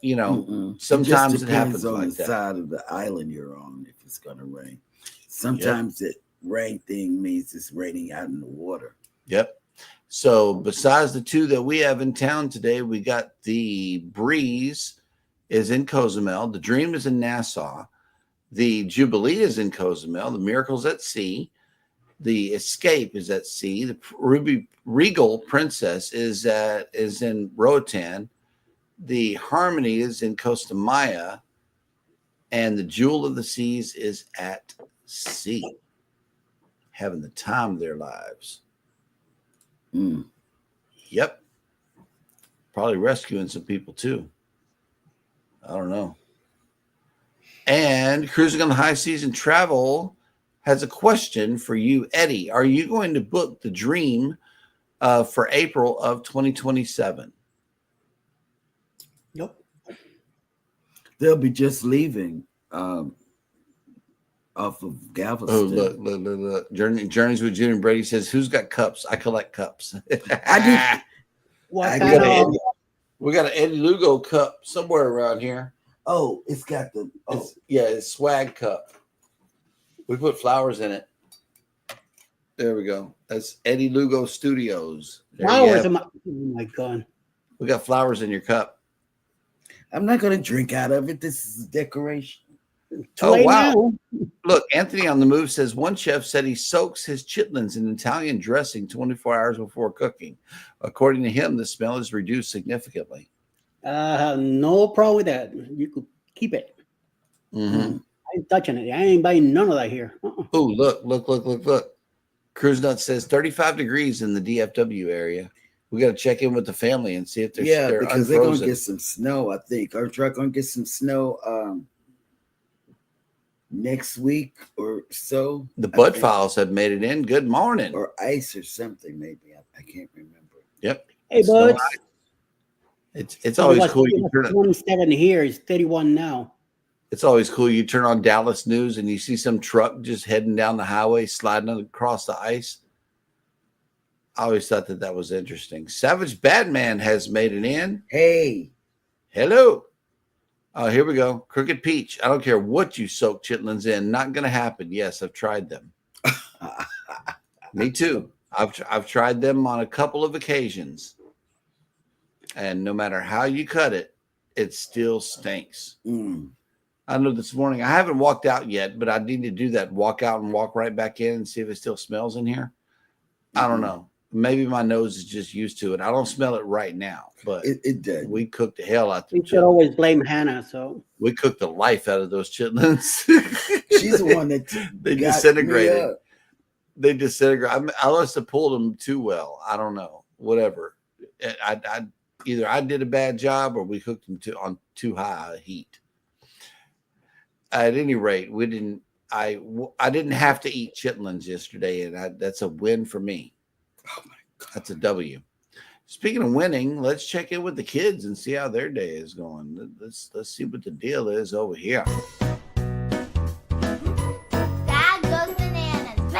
sometimes it happens on like the that. side of the island you're on if it's going to rain. Sometimes that rain thing means it's raining out in the water. Yep. So besides the two that we have in town today, we got the Breeze is in Cozumel. The Dream is in Nassau. The Jubilee is in Cozumel. The Miracle's at sea. The Escape is at sea. The Regal Princess is in Roatan. The Harmony is in Costa Maya. And the Jewel of the Seas is at sea, having the time of their lives. Yep. Probably rescuing some people too. I don't know. And Cruising on the High Seas and Travel has a question for you, Eddie. Are you going to book the Dream for April of 2027? Nope. They'll be just leaving off of Galveston. Oh, look. Journeys with Junior Brady says, "Who's got cups? I collect cups." I do. We got an Eddie Lugo cup somewhere around here. Oh, it's got the. Oh, It's swag cup. We put flowers in it. There we go. That's Eddie Lugo Studios. Flowers? Oh my God! We got flowers in your cup. I'm not going to drink out of it. This is decoration. Oh, wow. Look, Anthony on the Move says one chef said he soaks his chitlins in Italian dressing 24 hours before cooking. According to him, the smell is reduced significantly. No problem with that. You could keep it. Mm-hmm. I ain't touching it. I ain't buying none of that here. Oh, look. Cruise Nut says 35 degrees in the DFW area. We got to check in with the family and see if they're because unfrozen. they're going to get some snow, I think. Our truck going to get some snow next week or so. The Bud Files have made it in. Good morning. Or ice or something, maybe. I can't remember. Yep. Hey, Bud. It's always cool. You turn 27 here. It's 31 now. It's always cool. You turn on Dallas News and you see some truck just heading down the highway, sliding across the ice. I always thought that was interesting. Savage Batman has made it in. Hey. Hello. Oh, here we go. Crooked Peach. I don't care what you soak chitlins in. Not going to happen. Yes, I've tried them. Me too. I've tried them on a couple of occasions. And no matter how you cut it, it still stinks. I know this morning, I haven't walked out yet, but I need to do that. Walk out and walk right back in and see if it still smells in here. I don't know. Maybe my nose is just used to it. I don't smell it right now, but it did. We cooked the hell out of them. You should always blame Hannah. So we cooked the life out of those chitlins. She's the one that they disintegrated. They disintegrated. I must have pulled them too well. I don't know. Whatever. Either I did a bad job or we cooked them on too high a heat. At any rate, we didn't. I didn't have to eat chitlins yesterday, and that's a win for me. Oh my God. That's a W. Speaking of winning, let's check in with the kids and see how their day is going. Let's see what the deal is over here. Dad goes bananas.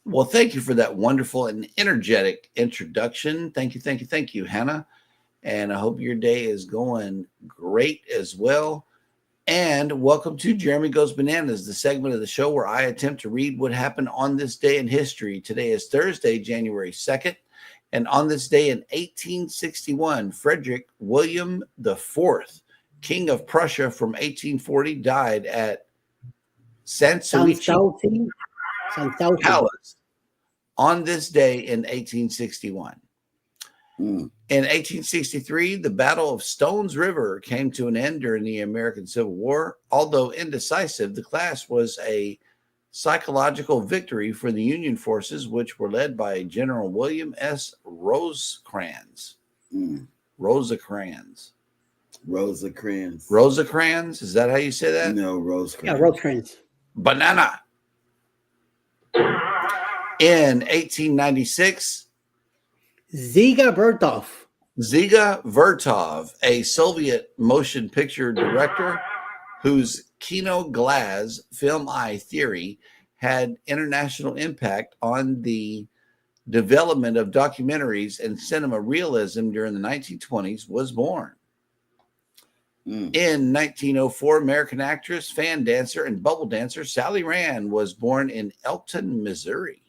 Well, thank you for that wonderful and energetic introduction. Thank you, Hannah. And I hope your day is going great as well. And welcome to Jeremy Goes Bananas, the segment of the show where I attempt to read what happened on this day in history. Today is Thursday, January 2nd. And on this day in 1861, Frederick William IV, King of Prussia from 1840, died at Sanssouci Palace on this day in 1861. In 1863, the Battle of Stones River came to an end during the American Civil War. Although indecisive, the clash was a psychological victory for the Union forces, which were led by General William S. Rosecrans. Rosecrans. Rosecrans. Rosecrans? Is that how you say that? No, Rosecrans. Yeah, Rosecrans. Banana. In 1896, Dziga Vertov. Dziga Vertov, a Soviet motion picture director whose Kino Glass film eye theory had international impact on the development of documentaries and cinema realism during the 1920s, was born. In 1904, American actress, fan dancer, and bubble dancer Sally Rand was born in Elkton, Missouri.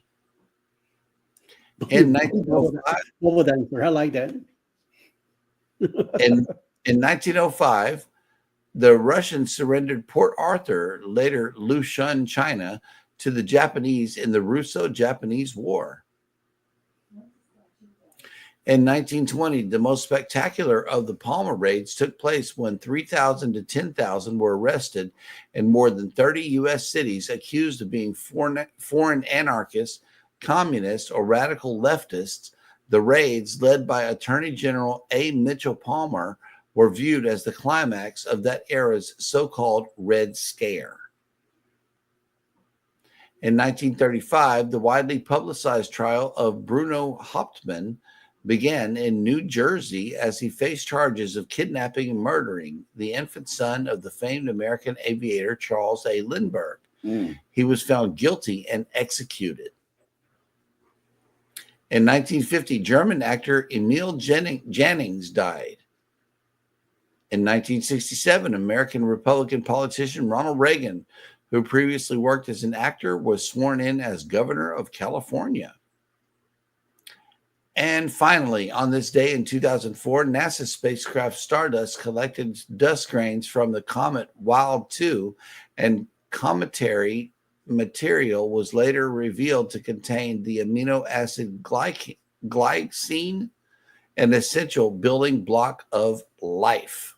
In 1905, Bubble dancer, I like that. in 1905, the Russians surrendered Port Arthur, later Lushan, China, to the Japanese in the Russo-Japanese War. In 1920, the most spectacular of the Palmer raids took place when 3,000 to 10,000 were arrested in more than 30 U.S. cities accused of being foreign anarchists, communists, or radical leftists. The raids, led by Attorney General A. Mitchell Palmer, were viewed as the climax of that era's so-called Red Scare. In 1935, the widely publicized trial of Bruno Hauptmann began in New Jersey as he faced charges of kidnapping and murdering the infant son of the famed American aviator Charles A. Lindbergh. He was found guilty and executed. In 1950, German actor Emil Jannings died. In 1967, American Republican politician Ronald Reagan, who previously worked as an actor, was sworn in as governor of California. And finally, on this day in 2004, NASA spacecraft Stardust collected dust grains from the comet Wild 2, and cometary material was later revealed to contain the amino acid glycine, an essential building block of life.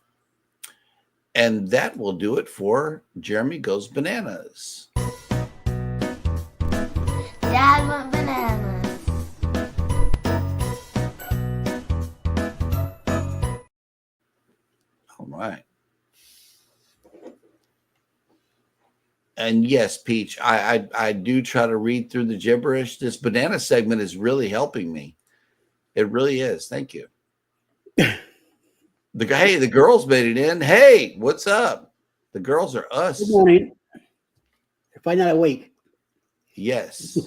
And that will do it for Jeremy Goes Bananas. Dad went bananas. All right. And yes, Peach, I do try to read through the gibberish. This banana segment is really helping me. It really is. Thank you. The girls made it in. Hey, what's up? The girls are us. Good morning. If I'm not awake. Yes.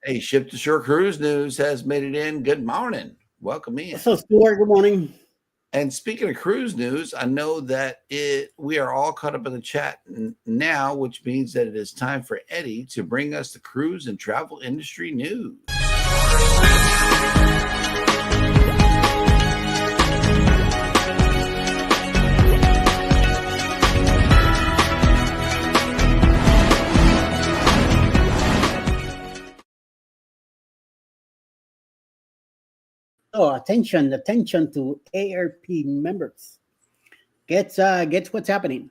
Hey, Ship to Shore Cruise News has made it in. Good morning. Welcome in. So, Stuart, good morning. And speaking of cruise news, I know that we are all caught up in the chat now, which means that it is time for Eddie to bring us the cruise and travel industry news. Oh, attention to ARP members. Get what's happening.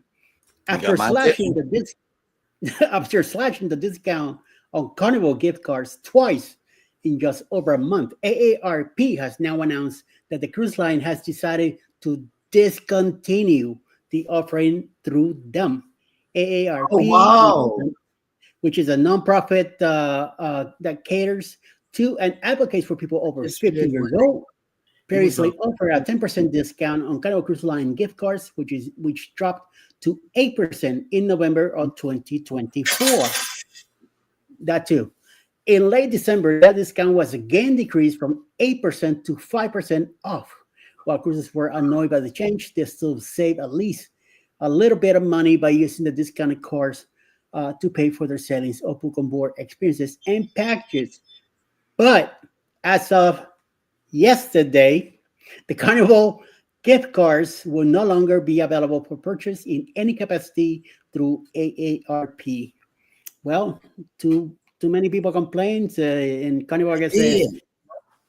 After slashing the discount on Carnival gift cards twice in just over a month, AARP has now announced that the cruise line has decided to discontinue the offering through them. AARP, which is a nonprofit that caters to and advocates for people over 50 years old, previously offered a 10% discount on Carnival Cruise Line gift cards, which dropped to 8% in November of 2024. That too. In late December, that discount was again decreased from 8% to 5% off. While cruises were annoyed by the change, they still save at least a little bit of money by using the discounted cards to pay for their sailings or book on board experiences and packages. But as of yesterday, the Carnival gift cards will no longer be available for purchase in any capacity through AARP. Well, too too many people complain, and Carnival gets Yeah.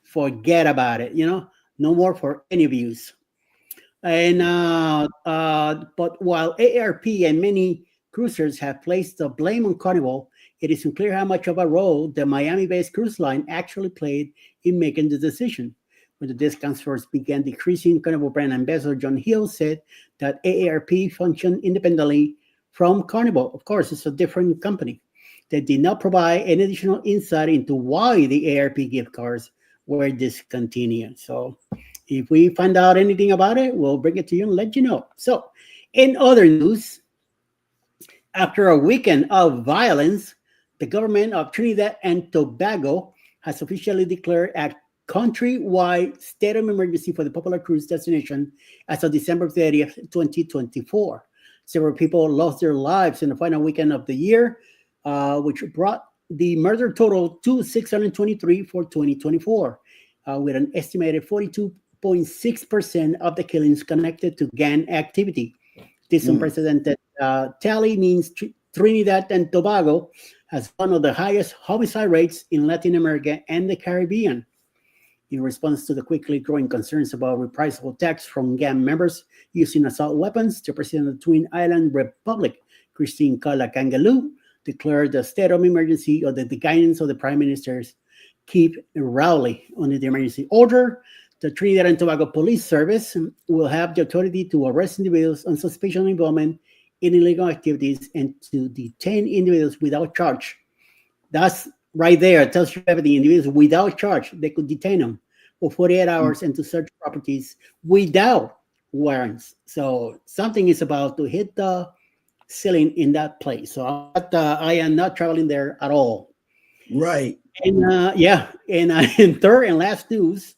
forget about it. No more for any views. And but while AARP and many cruisers have placed the blame on Carnival, it is unclear how much of a role the Miami-based cruise line actually played in making the decision. When the discounts first began decreasing, Carnival brand ambassador John Hill said that AARP functioned independently from Carnival. Of course, it's a different company. They did not provide any additional insight into why the AARP gift cards were discontinued. So if we find out anything about it, we'll bring it to you and let you know. So, in other news, after a weekend of violence, the government of Trinidad and Tobago has officially declared a countrywide state of emergency for the popular cruise destination as of December 30th, 2024. Several people lost their lives in the final weekend of the year, which brought the murder total to 623 for 2024, with an estimated 42.6% of the killings connected to gang activity. This unprecedented tally means Trinidad and Tobago has one of the highest homicide rates in Latin America and the Caribbean. In response to the quickly growing concerns about reprisal attacks from gang members using assault weapons, the president of the Twin Island Republic, Christine Kalakangalu, declared the state of emergency under the guidance of the Prime Minister's Keith Rowley. Under the emergency order, the Trinidad and Tobago Police Service will have the authority to arrest individuals on suspicion of involvement in illegal activities and to detain individuals without charge. That's right there. It tells you everything. Individuals without charge, they could detain them for 48 hours and to search properties without warrants. So something is about to hit the ceiling in that place. So I am not traveling there at all. Right. And in third and last news,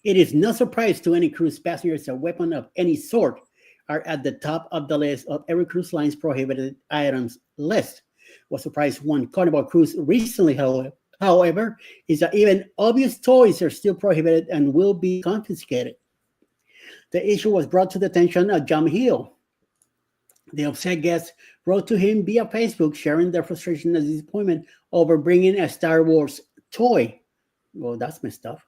it is no surprise to any cruise passengers that weapons of any sort are at the top of the list of every cruise line's prohibited items list. What surprised one Carnival cruise recently, however, is that even obvious toys are still prohibited and will be confiscated. The issue was brought to the attention of John Hill. The upset guests wrote to him via Facebook, sharing their frustration and disappointment over bringing a Star Wars toy. Well, that's messed up.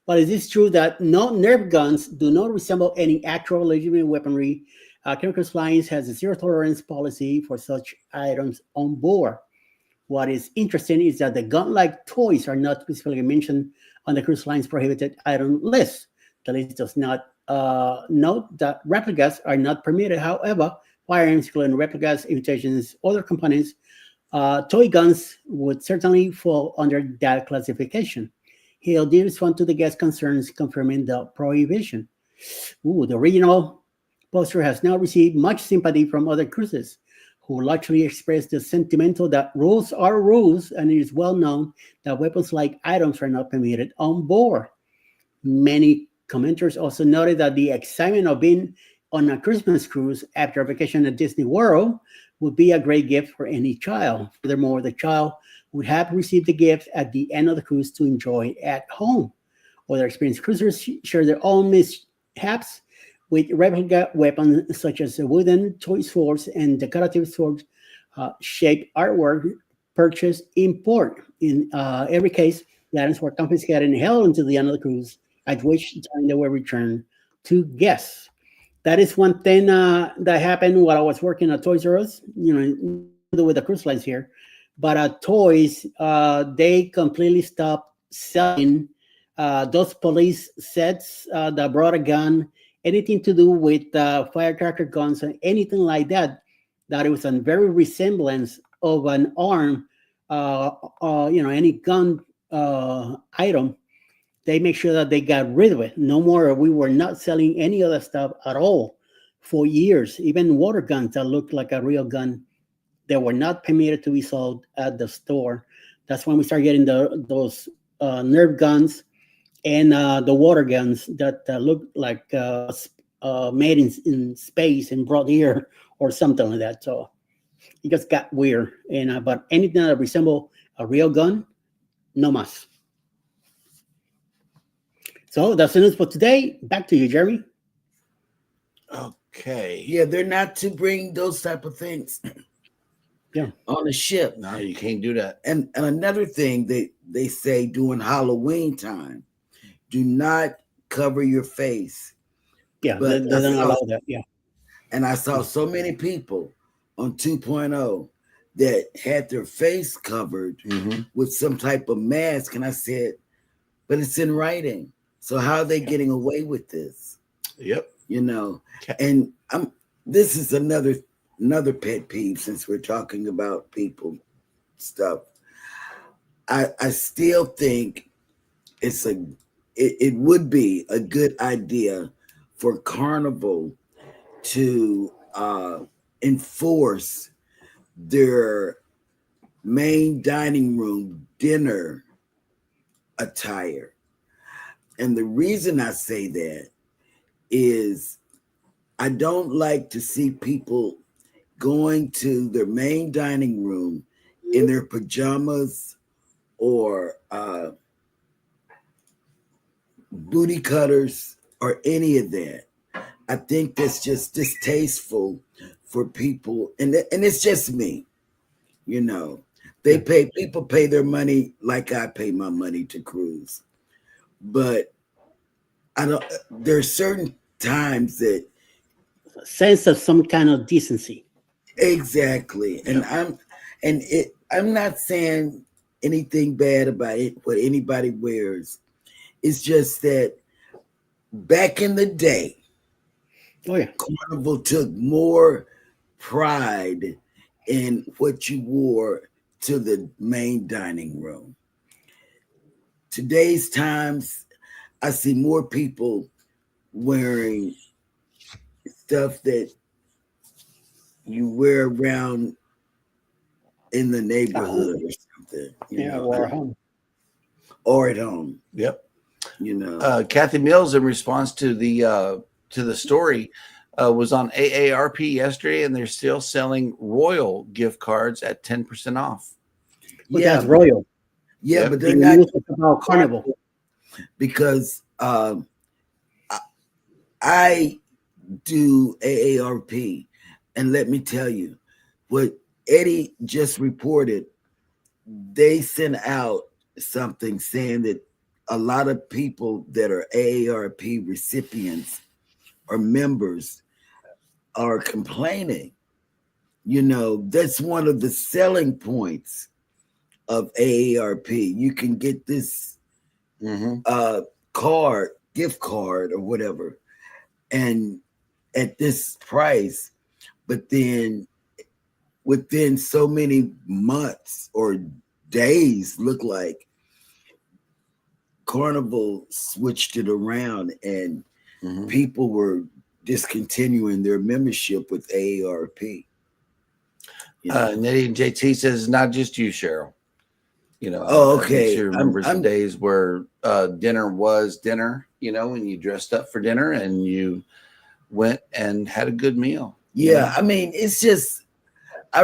But is it true that no Nerf guns do not resemble any actual legitimate weaponry? Cruise Lines has a zero tolerance policy for such items on board. What is interesting is that the gun-like toys are not specifically mentioned on the cruise line's prohibited item list. The list does not note that replicas are not permitted. However, firearms, including replicas, imitations, other components, toy guns would certainly fall under that classification. Hill did respond to the guest concerns, confirming the prohibition. The original poster has now received much sympathy from other cruises, who largely expressed the sentimental that rules are rules, and it is well known that weapons-like items are not permitted on board. Many commenters also noted that the excitement of being on a Christmas cruise after a vacation at Disney World would be a great gift for any child. Furthermore, the child would have received the gift at the end of the cruise to enjoy at home. Other experienced cruisers share their own mishaps with replica weapons such as wooden toy swords and decorative sword shaped artwork purchased in port. In every case, the items were confiscated and held until the end of the cruise, at which time they were returned to guests. That is one thing that happened while I was working at Toys R Us, with the cruise lines here. But toys, they completely stopped selling those police sets that brought a gun, anything to do with firecracker guns and anything like that, that it was a very resemblance of an arm, any gun item. They make sure that they got rid of it. No more. We were not selling any other stuff at all for years. Even water guns that looked like a real gun, they were not permitted to be sold at the store. That's when we started getting those Nerf guns and the water guns that look like made in space and brought here or something like that. So it just got weird. And but anything that resemble a real gun, no mas. So that's the news for today. Back to you, Jeremy. Okay. Yeah, they're not to bring those type of things. on a ship. No, you can't do that. And another thing they say during Halloween time, do not cover your face. Yeah, But they don't allow that. Yeah. and I saw so many people on 2.0 that had their face covered with some type of mask. And I said, but it's in writing. So how are they getting away with this? Yep. You know, and this is another pet peeve since we're talking about people stuff. I still think it would be a good idea for Carnival to enforce their main dining room dinner attire. And the reason I say that is I don't like to see people going to their main dining room in their pajamas or booty cutters or any of that. I think that's just distasteful for people, and it's just me. You know, people pay their money like I pay my money to cruise, but I don't. There are certain times that Sense of some kind of decency. exactly, and I'm not saying anything bad about it, what anybody wears. It's just that back in the day, Carnival took more pride in what you wore to the main dining room. Today's times, I see more people wearing stuff that you wear around in the neighborhood or something. You know, or at home. Or at home. Yep. You know, Kathy Mills, in response to the story, was on AARP yesterday, and they're still selling Royal gift cards at 10% off. Well, that's Royal. Yeah, but they're not about Carnival because I do AARP, and let me tell you what Eddie just reported. They sent out something saying that a lot of people that are AARP recipients or members are complaining. You know, that's one of the selling points of AARP. You can get this card, gift card or whatever, and at this price, but then within so many months or days, look like Carnival switched it around and people were discontinuing their membership with AARP. You know? Nettie and JT says it's not just you, Cheryl. You know, okay. She remembers the days where dinner was dinner, you know, when you dressed up for dinner and you went and had a good meal. Yeah, you know? I mean, it's just, I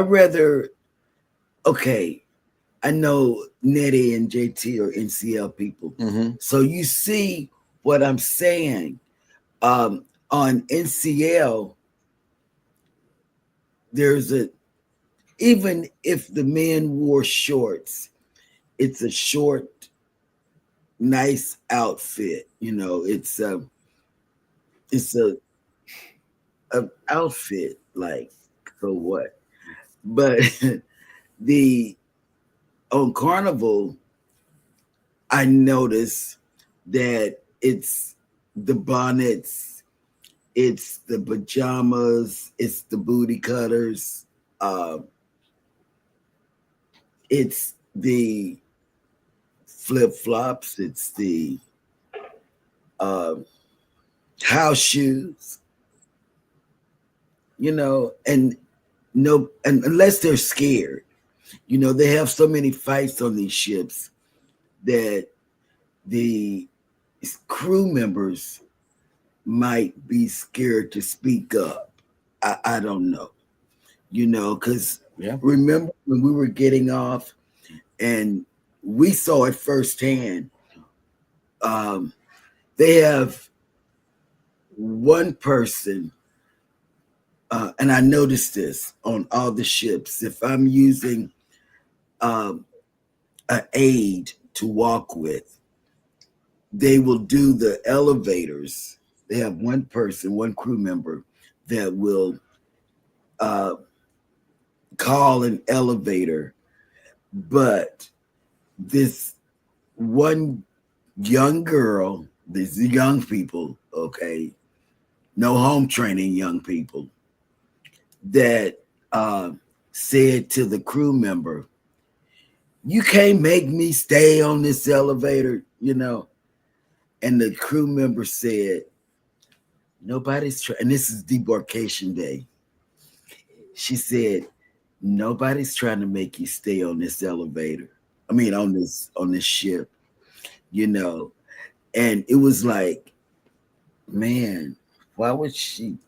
know Nettie and JT are NCL people. So you see what I'm saying. On NCL, even if the men wore shorts, it's a short, nice outfit. You know, it's a outfit, like, so what? But on Carnival, I noticed that it's the bonnets, it's the pajamas, it's the booty cutters, it's the flip-flops, it's the house shoes, you know, and unless they're scared, you know, they have so many fights on these ships that the crew members might be scared to speak up. I don't know, you know, because remember when we were getting off and we saw it firsthand, they have one person and I noticed this on all the ships. If I'm using an aid to walk with, they will do the elevators. They have one person, one crew member that will call an elevator, but this one young girl, these young people, okay, no home training young people, that said to the crew member, "You can't make me stay on this elevator," you know. And the crew member said, "Nobody's trying," and this is debarkation day. She said, "Nobody's trying to make you stay on this elevator. I mean, on this ship, you know." And it was like, man, why would she?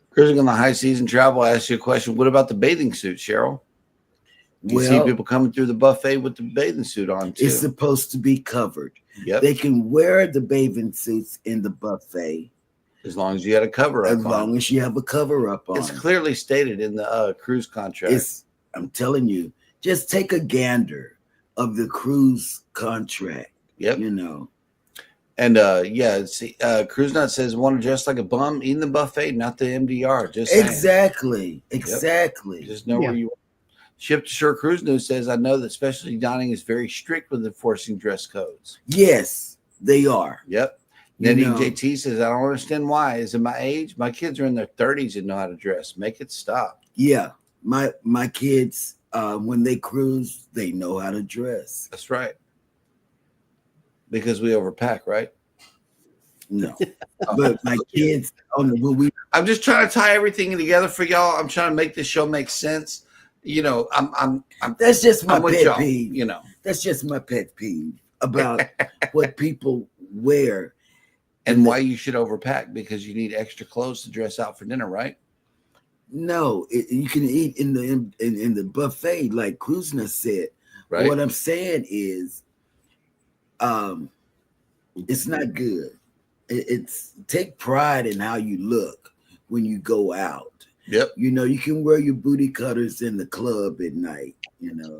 Cruising on the high season travel, I asked you a question. What about the bathing suit, Cheryl? You see people coming through the buffet with the bathing suit on too. It's supposed to be covered. Yep. They can wear the bathing suits in the buffet as long as you had a cover up. As long as you have a cover up on. It's clearly stated in the cruise contract. I'm telling you, just take a gander of the cruise contract. Yep. You know. And see, Cruise Nut says, "Want to dress like a bum, eating the buffet, not the MDR." Just exactly. Yep. Just know where you are. Ship to Shore Cruise News says, "I know that specialty dining is very strict with enforcing dress codes." Yes, they are. Yep. Nettie JT says, "I don't understand why. Is it my age? My kids are in their 30s and know how to dress. Make it stop." Yeah, my kids, when they cruise, they know how to dress. That's right. Because we overpack, right? No, but my kids I'm just trying to tie everything together for y'all. I'm trying to make this show make sense. You know, I'm that's just my pet peeve. You know, that's just my pet peeve about what people wear and why you should overpack, because you need extra clothes to dress out for dinner, right? No, you can eat in the buffet, like Kruzna said. Right. What I'm saying is, it's not good. It's take pride in how you look when you go out. Yep. You know, you can wear your booty cutters in the club at night, you know.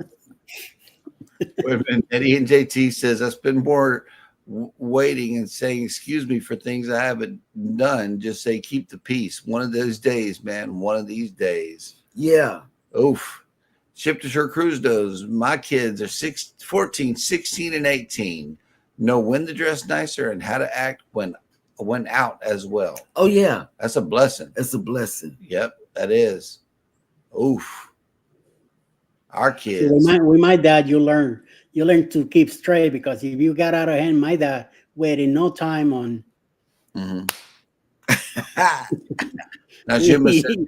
Eddie and JT says, "I spend more waiting and saying excuse me for things I haven't done. Just say keep the peace. One of those days, man. One of these days." Yeah. Oof. Ship to Shore Cruise does. My kids are 14, 16, and 18. Know when to dress nicer and how to act when out as well. Oh, yeah. That's a blessing. That's a blessing. Yep, that is. Oof. Our kids. With my dad, you learn to keep straight, because if you got out of hand, my dad waited no time on. Mm-hmm. Now, Jim said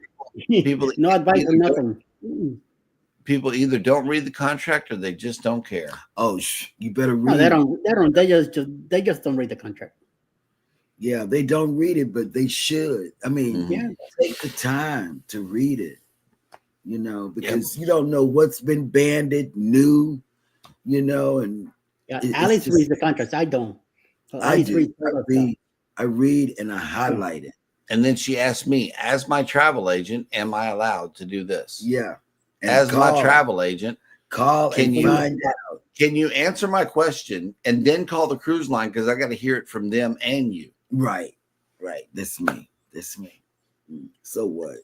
people no advice or nothing. People either don't read the contract or they just don't care. Oh, you better read. No, they don't. They just don't read the contract. Yeah, they don't read it, but they should. I mean, take the time to read it, you know, because you don't know what's been banded new, you know. And Alice reads the contracts. I don't. So I read and I highlight it. And then she asked me, as my travel agent, am I allowed to do this? Yeah. And as my travel agent, find out. Can you answer my question and then call the cruise line, because I got to hear it from them and you. Right. That's me. So what?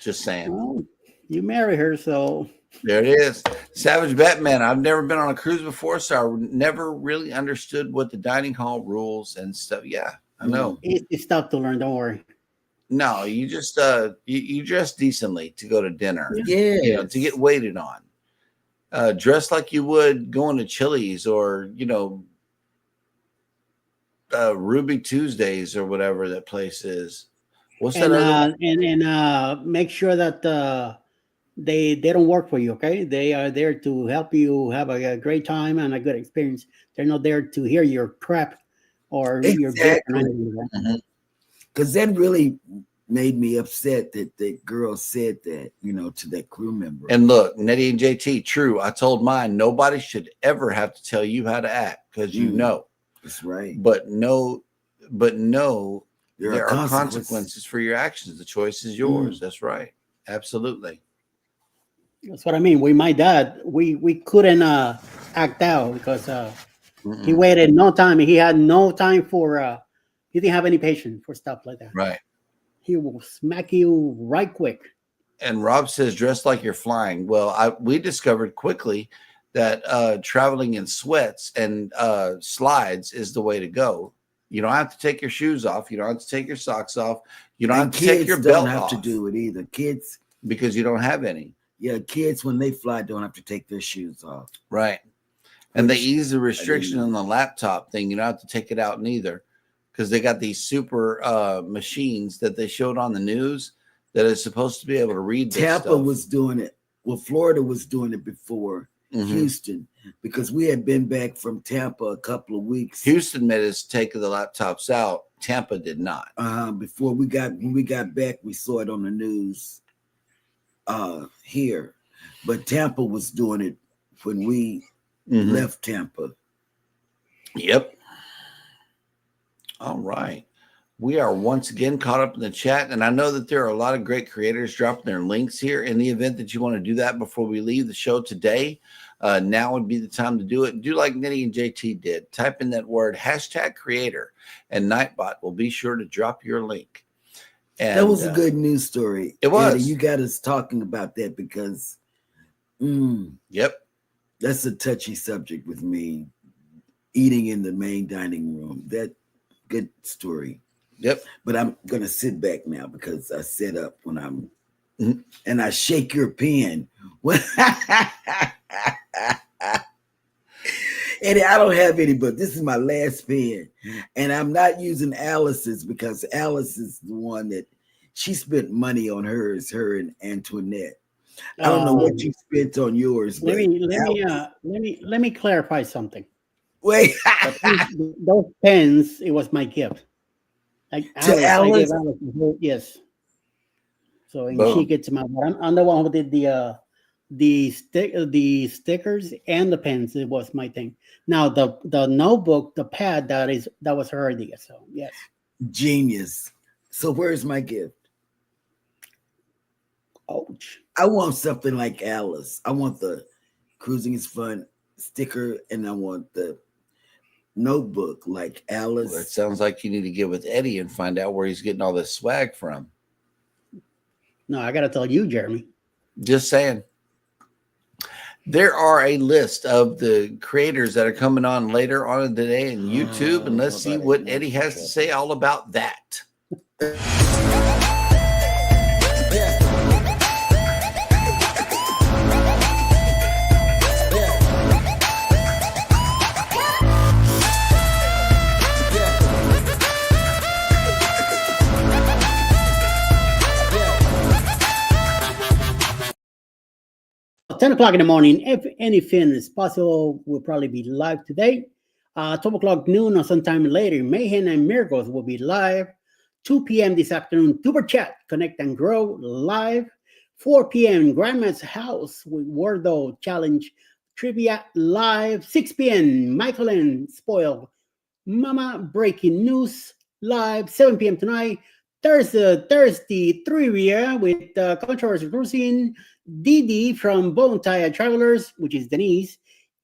Just saying. Well, you marry her, so there it is. Savage Batman. I've never been on a cruise before, so I never really understood what the dining hall rules and stuff. Yeah, I know. It's tough to learn. Don't worry. No, you just you dress decently to go to dinner. Yeah, you know, to get waited on. Dress like you would going to Chili's or Ruby Tuesdays or whatever that place is. What's that? And make sure that they don't work for you. Okay, they are there to help you have a great time and a good experience. They're not there to hear your crap or your bit. Because that really made me upset that the girl said that, to that crew member. And look, Nettie and JT, true. I told mine, nobody should ever have to tell you how to act, because you know. That's right. But know There are consequences for your actions. The choice is yours. That's right. Absolutely. That's what I mean. My dad, we couldn't act out because he waited no time. He had no time for. He didn't have any patience for stuff like that. Right. He will smack you right quick. And Rob says, dress like you're flying. Well, we discovered quickly that traveling in sweats and slides is the way to go. You don't have to take your shoes off. You don't have to take your socks off. You don't have to take your belt off. Kids don't have to do it either. Kids, because you don't have any. Yeah, kids when they fly don't have to take their shoes off. Right. And they ease the restriction on the laptop thing. You don't have to take it out neither, because they got these super machines that they showed on the news that is supposed to be able to read this Tampa stuff. was doing it. Well, Florida was doing it before Houston, because we had been back from Tampa a couple of weeks. Houston made us take the laptops out. Tampa did not. When we got back, we saw it on the news here. But Tampa was doing it when we left Tampa. Yep. All right. We are once again caught up in the chat, and I know that there are a lot of great creators dropping their links here. In the event that you want to do that before we leave the show today, now would be the time to do it. Do like Nitty and JT did. Type in that word #creator, and Nightbot will be sure to drop your link. And that was a good news story. It was. Eddie, you got us talking about that because that's a touchy subject with me. Eating in the main dining room. That good story. Yep. But I'm going to sit back now because I set up when I'm and I shake your pen. Eddie, I don't have any, but this is my last pen. And I'm not using Alice's because Alice is the one that she spent money on hers, her and Antoinette. I don't know what you spent on yours. Let me clarify something. Wait. Those pens, it was my gift. Like Alice? Yes. So and she gets my. I'm the one who did the stickers and the pens. It was my thing. Now the notebook, the pad, that was her idea. So yes. Genius. So where's my gift? Ouch. I want something like Alice. I want the Cruising is Fun sticker, and I want the notebook like Alice. Well, it sounds like you need to get with Eddie and find out where he's getting all this swag from. No, I got to tell you, Jeremy. Just saying. There are a list of the creators that are coming on later on today in YouTube, and let's see what Eddie has to say all about that. At 10 o'clock in the morning, if anything is possible, we'll probably be live today. 12 o'clock noon or sometime later, Mayhem and Miracles will be live. 2 p.m. this afternoon, Tuber Chat, Connect and Grow live. 4 p.m. Grandma's House with Wordo Challenge Trivia live. 6 p.m. Michael and Spoil Mama Breaking News live. 7 p.m. tonight, Thursday Trivia with Controversial Cruising, Didi from Bone Tire Travelers, which is Denise,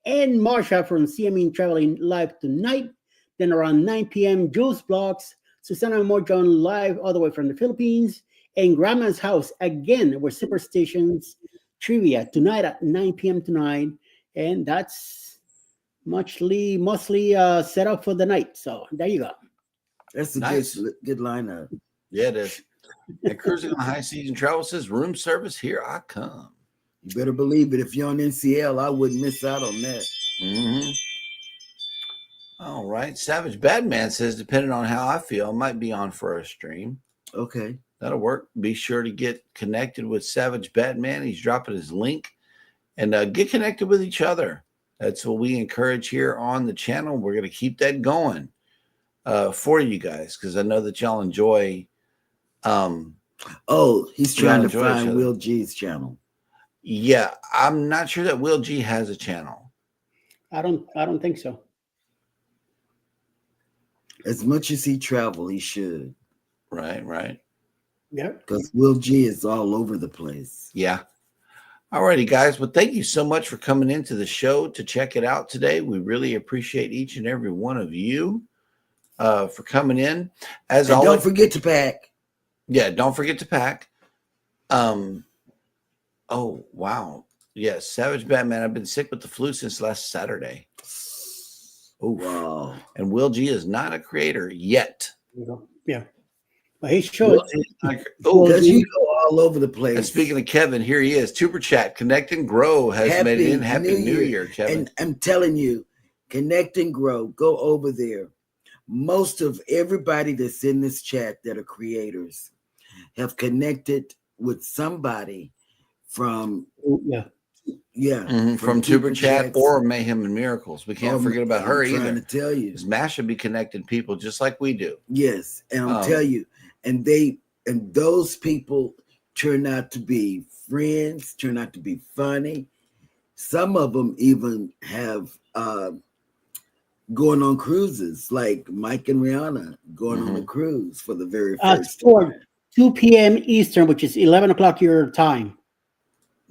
and Marsha from CME Traveling live tonight. Then around 9 p.m., Juice Blocks, Susana Morjon live all the way from the Philippines, and Grandma's House again with Superstitions Trivia tonight at 9 p.m. tonight. And that's mostly set up for the night. So there you go. That's a good lineup. Yeah, it is. And Cruising on High Season Travel says, room service, here I come. You better believe it. If you're on NCL, I wouldn't miss out on that. All right. Savage Badman says, depending on how I feel, I might be on for a stream. Okay. That'll work. Be sure to get connected with Savage Batman. He's dropping his link. And get connected with each other. That's what we encourage here on the channel. We're going to keep that going for you guys, because I know that y'all enjoy. He's trying to find Will G's channel. Yeah, I'm not sure that Will G has a channel. I don't think so. As much as he travel, he should. Right. Yeah. Because Will G is all over the place. Yeah. All righty, guys. Well, thank you so much for coming into the show to check it out today. We really appreciate each and every one of you for coming in. As And always, don't forget to pack. Yeah, don't forget to pack. Oh, wow. Yes, Savage Batman. I've been sick with the flu since last Saturday. Oof. Wow. And Will G is not a creator yet. Yeah. But he showed. Will G is not oh, Because you go all over the place. and speaking of Kevin, here he is. Tuber Chat, Connect and Grow has made it in. Happy New Year, Kevin. And I'm telling you, Connect and Grow, go over there. Most of everybody that's in this chat that are creators have connected with somebody from from Tuber Chat or Mayhem and Miracles. We can't forget about her either. I'm trying to tell you, because Mash should be connecting people just like we do. Yes, and I'll tell you, and those people turn out to be friends, turn out to be funny. Some of them even have going on cruises, like Mike and Rihanna going on a cruise for the very first time. 2 p.m. Eastern, which is 11 o'clock your time.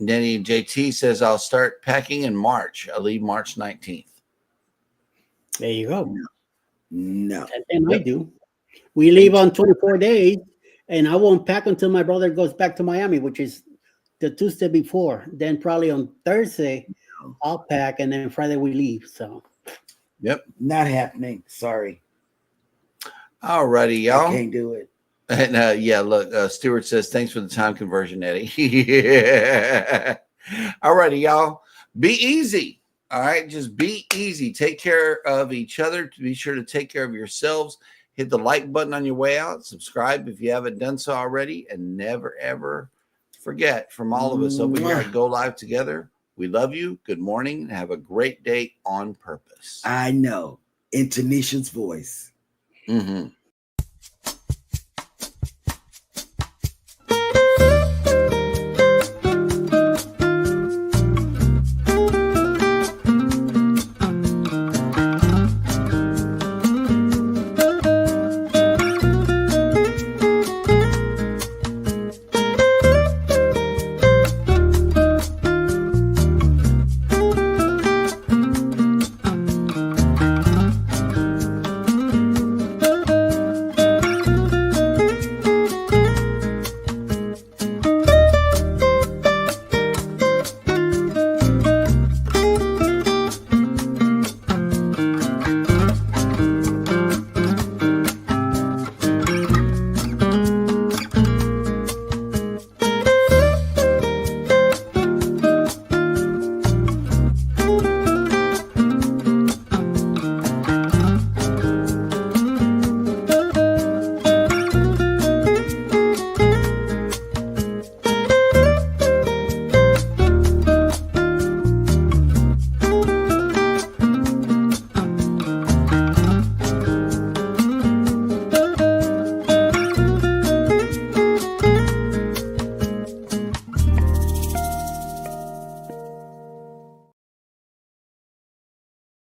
Nenny JT says, I'll start packing in March. I'll leave March 19th. There you go. No. And I do. We leave on 24 days, and I won't pack until my brother goes back to Miami, which is the Tuesday before. Then probably on Thursday, I'll pack, and then Friday we leave. So, yep. Not happening. Sorry. All righty, y'all. I can't do it. And yeah, look, Stuart says, thanks for the time conversion, Eddie. Yeah. All righty, y'all. Be easy. All right. Just be easy. Take care of each other. Be sure to take care of yourselves. Hit the like button on your way out. Subscribe if you haven't done so already. And never, ever forget, from all of us over here at Go Live Together, we love you. Good morning. And have a great day on purpose. I know. In Tanisha's voice. Mm-hmm.